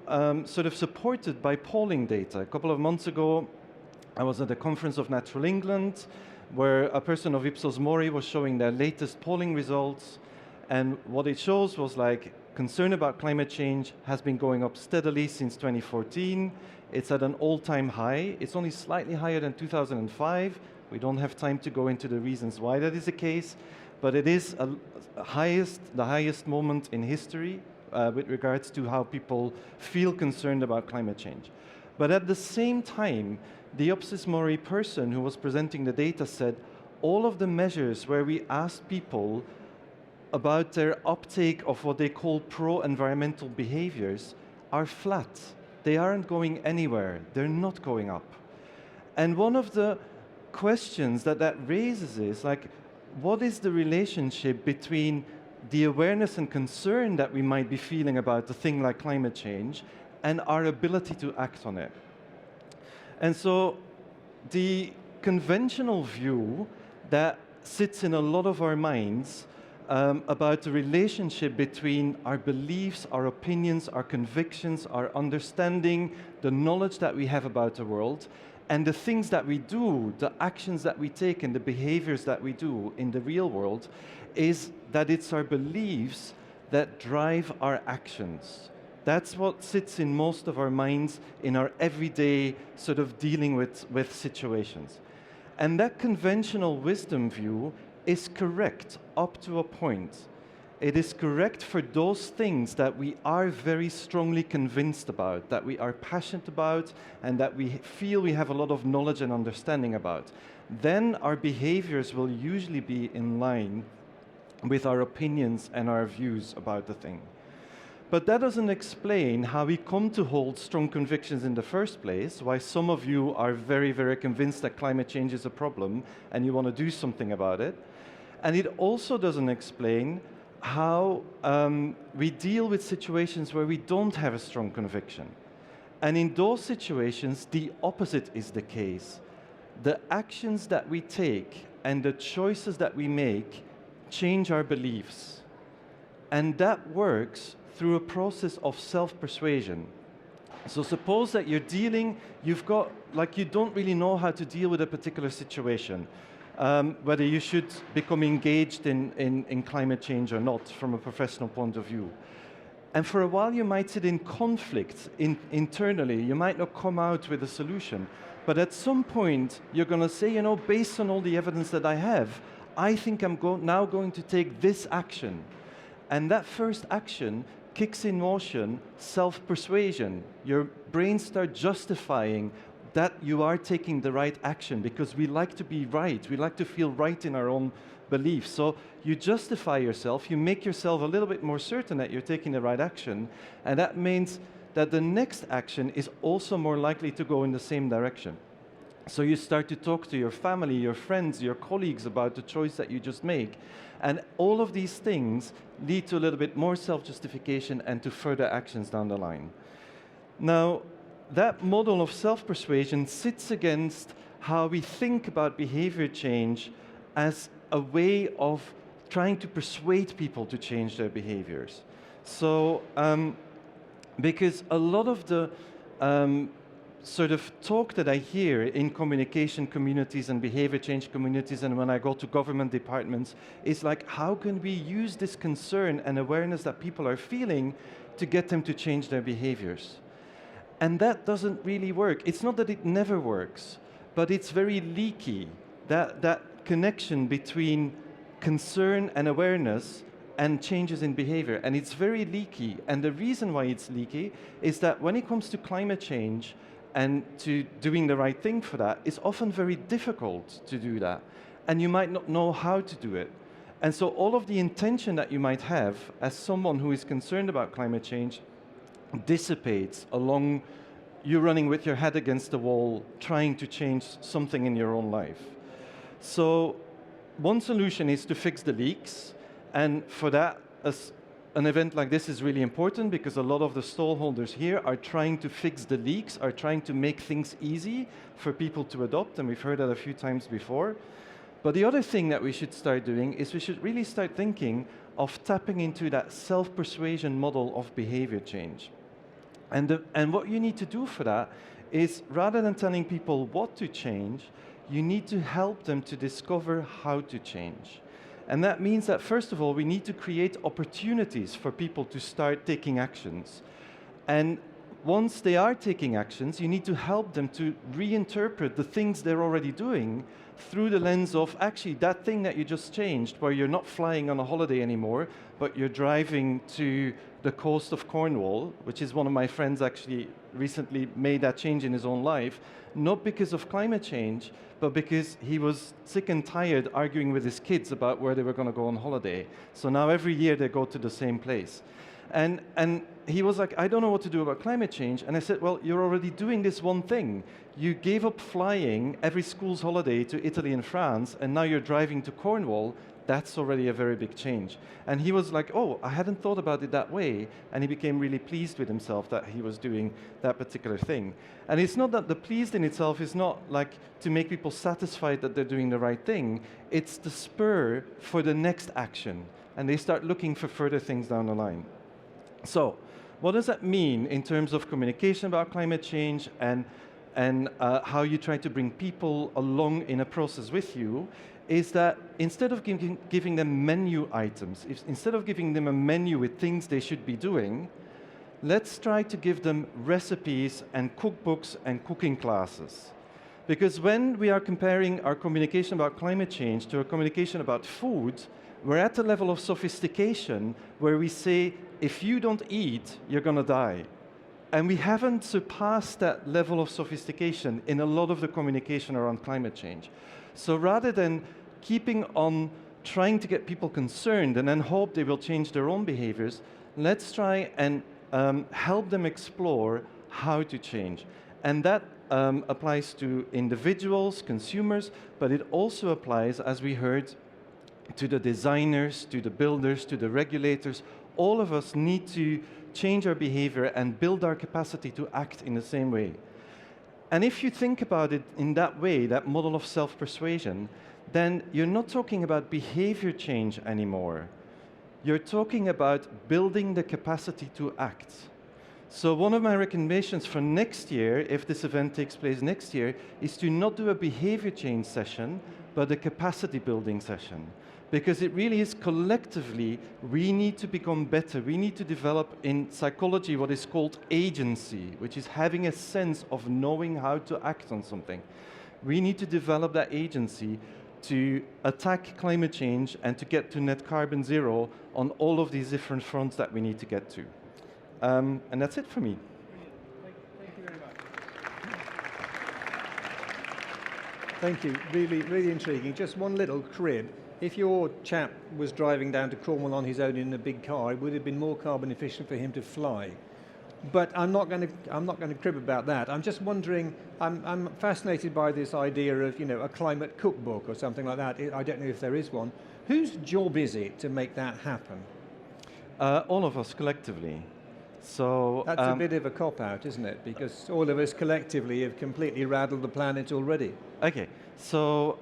sort of supported by polling data. A couple of months ago, I was at a conference of Natural England, where a person of Ipsos Mori was showing their latest polling results, and what it shows was like concern about climate change has been going up steadily since 2014. It's at an all-time high. It's only slightly higher than 2005. We don't have time to go into the reasons why that is the case, but it is the highest moment in history with regards to how people feel concerned about climate change. But at the same time, the Ipsos Mori person who was presenting the data said all of the measures where we asked people about their uptake of what they call pro-environmental behaviors are flat. They aren't going anywhere. They're not going up. And one of the questions that raises is, like, what is the relationship between the awareness and concern that we might be feeling about a thing like climate change and our ability to act on it? And so the conventional view that sits in a lot of our minds about the relationship between our beliefs, our opinions, our convictions, our understanding, the knowledge that we have about the world, and the things that we do, the actions that we take and the behaviors that we do in the real world, is that it's our beliefs that drive our actions. That's what sits in most of our minds in our everyday sort of dealing with situations. And that conventional wisdom view is correct up to a point. It is correct for those things that we are very strongly convinced about, that we are passionate about, and that we feel we have a lot of knowledge and understanding about. Then our behaviors will usually be in line with our opinions and our views about the thing. But that doesn't explain how we come to hold strong convictions in the first place, why some of you are very, very convinced that climate change is a problem and you want to do something about it. And it also doesn't explain how we deal with situations where we don't have a strong conviction. And in those situations, the opposite is the case. The actions that we take and the choices that we make change our beliefs. And that works through a process of self-persuasion. So suppose that you don't really know how to deal with a particular situation, whether you should become engaged in climate change or not from a professional point of view. And for a while you might sit in conflict internally, you might not come out with a solution, but at some point you're going to say, you know, based on all the evidence that I have, I think I'm now going to take this action. And that first action kicks in motion self-persuasion. Your brain starts justifying that you are taking the right action because we like to be right. We like to feel right in our own beliefs. So you justify yourself, you make yourself a little bit more certain that you're taking the right action, and that means that the next action is also more likely to go in the same direction. So you start to talk to your family, your friends, your colleagues about the choice that you just make. And all of these things lead to a little bit more self-justification and to further actions down the line. Now, that model of self-persuasion sits against how we think about behavior change as a way of trying to persuade people to change their behaviors. So, because a lot of the sort of talk that I hear in communication communities and behavior change communities and when I go to government departments is like, how can we use this concern and awareness that people are feeling to get them to change their behaviors? And that doesn't really work. It's not that it never works, but it's very leaky, that connection between concern and awareness and changes in behavior. And it's very leaky. And the reason why it's leaky is that when it comes to climate change and to doing the right thing for that, it's often very difficult to do that. And you might not know how to do it. And so all of the intention that you might have as someone who is concerned about climate change dissipates along you running with your head against the wall, trying to change something in your own life. So one solution is to fix the leaks. And for that, an event like this is really important because a lot of the stallholders here are trying to fix the leaks, are trying to make things easy for people to adopt, and we've heard that a few times before. But the other thing that we should start doing is we should really start thinking of tapping into that self-persuasion model of behavior change. And what you need to do for that is, rather than telling people what to change, you need to help them to discover how to change. And that means that, first of all, we need to create opportunities for people to start taking actions. And once they are taking actions, you need to help them to reinterpret the things they're already doing through the lens of, actually, that thing that you just changed, where you're not flying on a holiday anymore, but you're driving to the coast of Cornwall, which is one of my friends actually recently made that change in his own life, not because of climate change, but because he was sick and tired arguing with his kids about where they were going to go on holiday. So now every year they go to the same place. And he was like, I don't know what to do about climate change. And I said, well, you're already doing this one thing. You gave up flying every school's holiday to Italy and France, and now you're driving to Cornwall. That's already a very big change. And he was like, oh, I hadn't thought about it that way. And he became really pleased with himself that he was doing that particular thing. And it's not that the pleased in itself is not like to make people satisfied that they're doing the right thing. It's the spur for the next action. And they start looking for further things down the line. So what does that mean in terms of communication about climate change and how you try to bring people along in a process with you? Is that instead of giving them menu items, instead of giving them a menu with things they should be doing, let's try to give them recipes and cookbooks and cooking classes. Because when we are comparing our communication about climate change to a communication about food, we're at a level of sophistication where we say, if you don't eat, you're going to die. And we haven't surpassed that level of sophistication in a lot of the communication around climate change. So rather than keeping on trying to get people concerned and then hope they will change their own behaviors, let's try and help them explore how to change. And that applies to individuals, consumers, but it also applies, as we heard, to the designers, to the builders, to the regulators. All of us need to change our behavior and build our capacity to act in the same way. And if you think about it in that way, that model of self-persuasion, then you're not talking about behavior change anymore. You're talking about building the capacity to act. So one of my recommendations for next year, if this event takes place next year, is to not do a behavior change session, but a capacity building session. Because it really is collectively, we need to become better. We need to develop in psychology what is called agency, which is having a sense of knowing how to act on something. We need to develop that agency to attack climate change and to get to net carbon zero on all of these different fronts that we need to get to. And that's it for me. Thank you very much. Thank you. Really, really intriguing. Just one little crib. If your chap was driving down to Cornwall on his own in a big car, it would have been more carbon efficient for him to fly. But I'm not going to crib about that. I'm just wondering. I'm fascinated by this idea of, you know, a climate cookbook or something like that. I don't know if there is one. Whose job is it to make that happen? All of us collectively. So that's a bit of a cop-out, isn't it? Because all of us collectively have completely rattled the planet already. Okay. So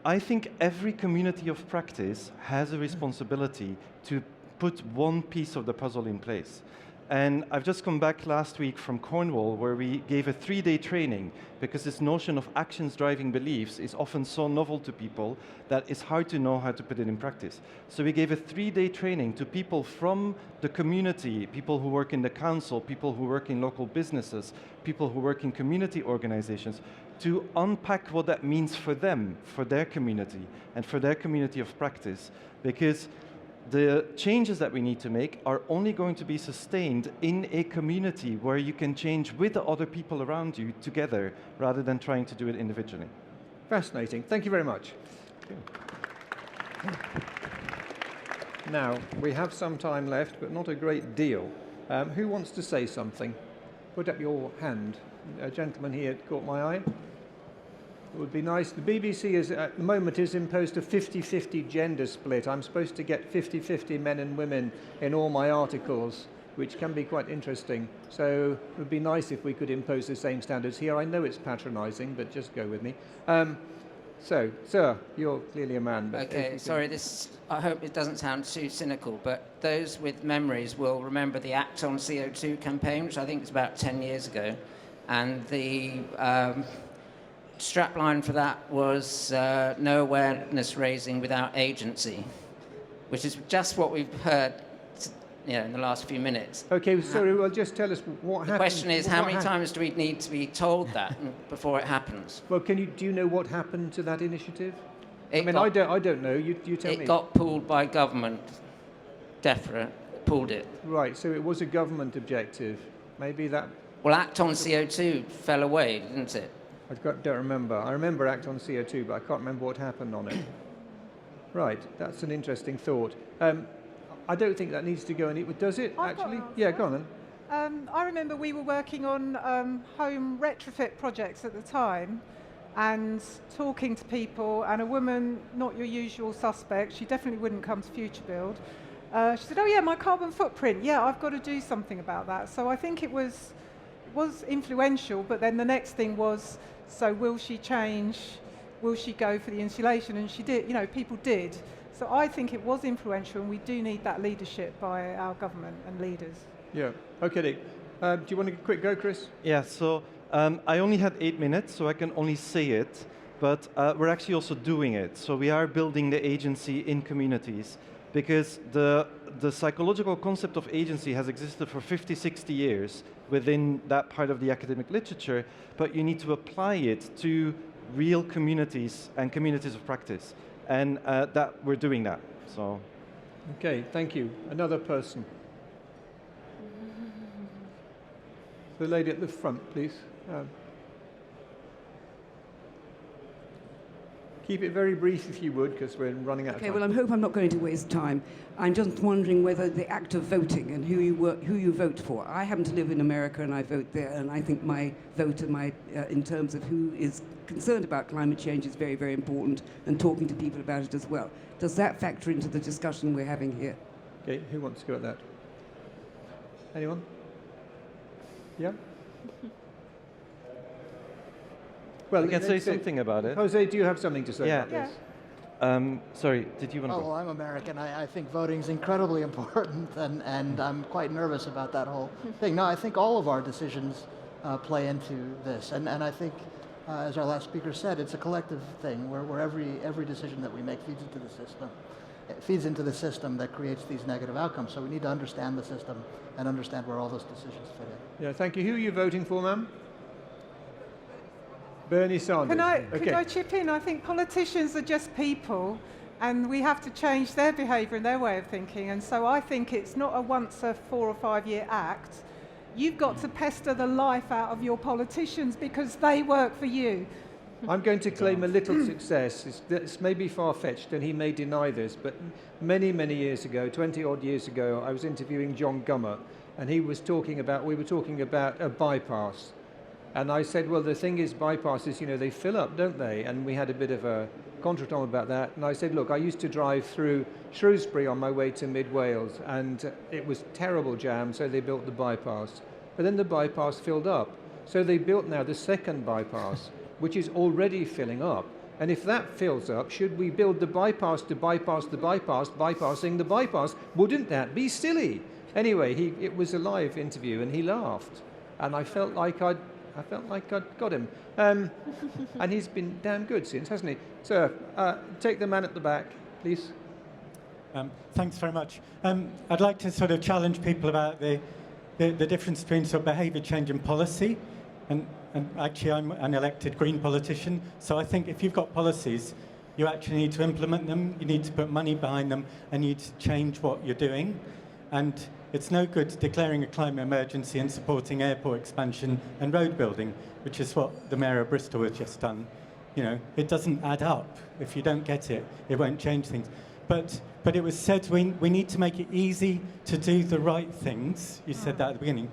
I think every community of practice has a responsibility to put one piece of the puzzle in place. And I've just come back last week from Cornwall, where we gave a 3-day training, because this notion of actions driving beliefs is often so novel to people that it's hard to know how to put it in practice. So we gave a 3-day training to people from the community, people who work in the council, people who work in local businesses, people who work in community organizations, to unpack what that means for them, for their community, and for their community of practice. Because the changes that we need to make are only going to be sustained in a community where you can change with the other people around you together, rather than trying to do it individually. Fascinating. Thank you very much. Now, we have some time left, but not a great deal. Who wants to say something? Put up your hand. A gentleman here caught my eye. It would be nice. The BBC is, at the moment, is imposed a 50-50 gender split. I'm supposed to get 50-50 men and women in all my articles, which can be quite interesting. So it would be nice if we could impose the same standards here. I know it's patronising, but just go with me. So, sir, you're clearly a man. But okay, sorry, I hope it doesn't sound too cynical, but those with memories will remember the Act on CO2 campaign, which I think was about 10 years ago. And the strapline for that was no awareness raising without agency, which is just what we've heard in the last few minutes. Okay, sorry, well, just tell us what happened. The question is, how many times do we need to be told that before it happens? Well, do you know what happened to that initiative? I don't know. You tell me. It got pulled by government. DEFRA pulled it. Right, so it was a government objective. Maybe that... Well, Act on CO2 fell away, didn't it? Don't remember. I remember Act on CO2, but I can't remember what happened on it. Right, that's an interesting thought. I don't think that needs to go any... Does it, actually? Yeah, go on then. I remember we were working on home retrofit projects at the time and talking to people, and a woman, not your usual suspect, she definitely wouldn't come to Future Build. She said, oh yeah, my carbon footprint, yeah, I've got to do something about that. So I think it was influential, but then the next thing was, so will she change? Will she go for the insulation? And she did, people did. So I think it was influential, and we do need that leadership by our government and leaders. Yeah. Okay, Dick. Do you want a quick go, Chris? Yeah, so I only had 8 minutes, so I can only say it, but we're actually also doing it. So we are building the agency in communities, because the psychological concept of agency has existed for 50, 60 years within that part of the academic literature, but you need to apply it to real communities and communities of practice. And that we're doing that. So, okay, thank you. Another person. The lady at the front, please. Keep it very brief, if you would, because we're running out of time. Okay, well, I hope I'm not going to waste time. I'm just wondering whether the act of voting and who you vote for. I happen to live in America and I vote there, and I think my vote in terms of who is concerned about climate change is very, very important, and talking to people about it as well. Does that factor into the discussion we're having here? Okay, who wants to go at that? Anyone? Yeah? Well, I can say something about it. Jose, do you have something to say about this? Sorry, did you want to go? Well, I'm American. I think voting's incredibly important, and I'm quite nervous about that whole thing. No, I think all of our decisions play into this, and I think, as our last speaker said, it's a collective thing where every decision that we make feeds into the system. It feeds into the system that creates these negative outcomes. So we need to understand the system and understand where all those decisions fit in. Yeah, thank you. Who are you voting for, ma'am? Bernie Sanders. Could I chip in? I think politicians are just people, and we have to change their behaviour and their way of thinking. And so I think it's not a once a 4 or 5 year act. You've got to pester the life out of your politicians because they work for you. I'm going to claim a little success. It's maybe far-fetched, and he may deny this, but many, many years ago, 20-odd years ago, I was interviewing John Gummer, and we were talking about a bypass. And I said, well, the thing is, bypasses, they fill up, don't they? And we had a bit of a contretemps about that. And I said, look, I used to drive through Shrewsbury on my way to mid-Wales, and it was terrible jam, so they built the bypass. But then the bypass filled up. So they built now the second bypass, which is already filling up. And if that fills up, should we build the bypass to bypass the bypass, bypassing the bypass? Wouldn't that be silly? Anyway, it was a live interview, and he laughed. And I felt like I'd got him. And he's been damn good since, hasn't he? Sir, take the man at the back, please. Thanks very much. I'd like to sort of challenge people about the difference between sort of behaviour change and policy. And actually, I'm an elected Green politician, so I think if you've got policies, you actually need to implement them, you need to put money behind them, and you need to change what you're doing. And it's no good declaring a climate emergency and supporting airport expansion and road building, which is what the Mayor of Bristol has just done. It doesn't add up. If you don't get it, it won't change things. But it was said we need to make it easy to do the right things. You said that at the beginning.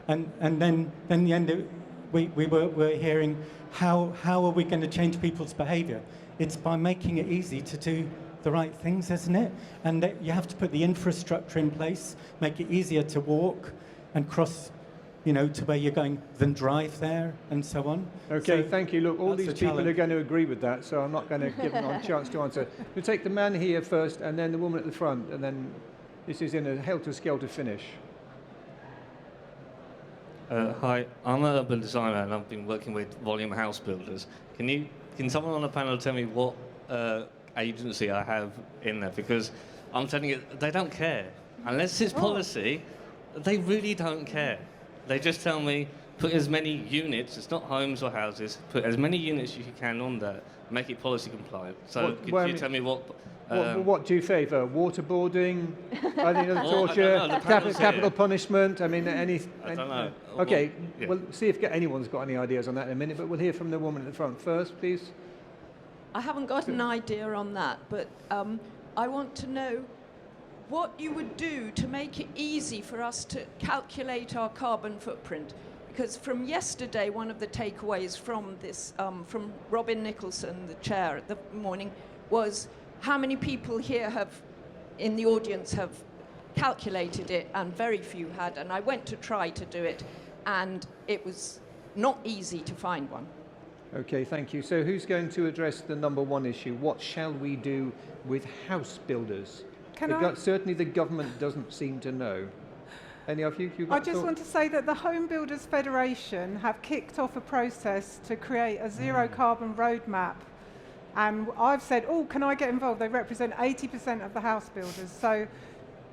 And then the end, we're hearing how are we going to change people's behaviour? It's by making it easy to do the right things, isn't it? And that you have to put the infrastructure in place, make it easier to walk and cross, to where you're going, than drive there, and so on. Okay, So thank you. Look, all that's these the people are challenge. going to agree with that, so I'm not going to give them a chance to answer. We'll take the man here first, and then the woman at the front, and then this is in a helter-skelter finish. Hi, I'm an urban designer and I've been working with volume house builders. Can someone on the panel tell me what agency I have in there? Because I'm telling you, they don't care. Unless it's policy, they really don't care. They just tell me, put as many units, it's not homes or houses, put as many units as you can on there, make it policy compliant. So could you tell me what... What do you favour? Waterboarding? I think torture? Capital punishment? I mean, I don't know. Okay, Well, yeah. we'll see if anyone's got any ideas on that in a minute, but we'll hear from the woman at the front first, please. I haven't got an idea on that, but I want to know what you would do to make it easy for us to calculate our carbon footprint. Because from yesterday, one of the takeaways from this, from Robin Nicholson, the chair at the morning, was how many people here in the audience have calculated it, and very few had. And I went to try to do it, and it was not easy to find one. Okay, thank you. So who's going to address the number one issue? What shall we do with house builders? Certainly the government doesn't seem to know. Any of you? I just want to say that the Home Builders Federation have kicked off a process to create a zero carbon roadmap. And I've said, can I get involved? They represent 80% of the house builders. So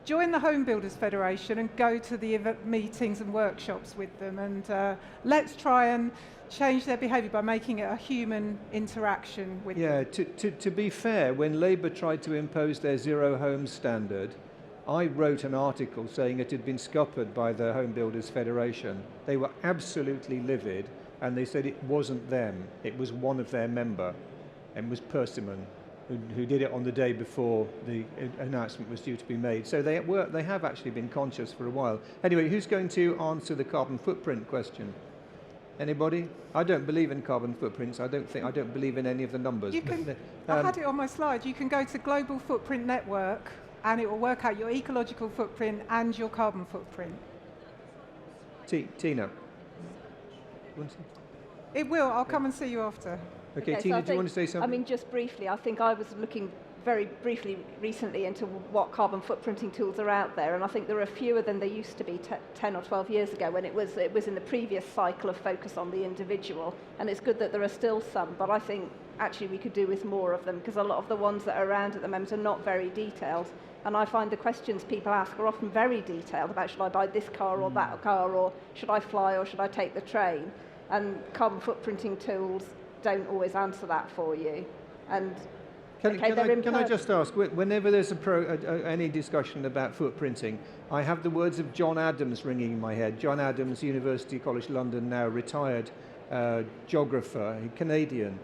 join the Home Builders Federation and go to the meetings and workshops with them. And let's try and change their behaviour by making it a human interaction with them. Yeah, to be fair, when Labour tried to impose their zero home standard, I wrote an article saying it had been scuppered by the Home Builders Federation. They were absolutely livid, and they said it wasn't them, it was one of their members. And was Persimmon, who did it on the day before the announcement was due to be made. So they have actually been conscious for a while. Anyway, who's going to answer the carbon footprint question? Anybody? I don't believe in carbon footprints. I don't believe in any of the numbers. I had it on my slide. You can go to Global Footprint Network, and it will work out your ecological footprint and your carbon footprint. Tina. It will. I'll come and see you after. Okay, so Tina, do you want to say something? I mean, just briefly, I think I was looking very briefly recently into what carbon footprinting tools are out there, and I think there are fewer than there used to be 10 or 12 years ago when it was in the previous cycle of focus on the individual. And it's good that there are still some, but I think actually we could do with more of them, because a lot of the ones that are around at the moment are not very detailed. And I find the questions people ask are often very detailed about, should I buy this car or that car, or should I fly or should I take the train? And carbon footprinting tools don't always answer that for you. And can I just ask, whenever there's any discussion about footprinting, I have the words of John Adams ringing in my head. John Adams, University College London, now retired geographer, Canadian.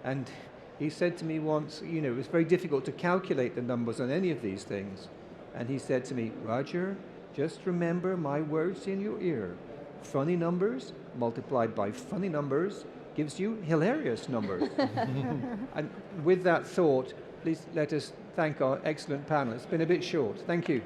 And he said to me once, it was very difficult to calculate the numbers on any of these things. And he said to me, Roger, just remember my words in your ear. Funny numbers multiplied by funny numbers gives you hilarious numbers. And with that thought, please let us thank our excellent panel. It's been a bit short. Thank you.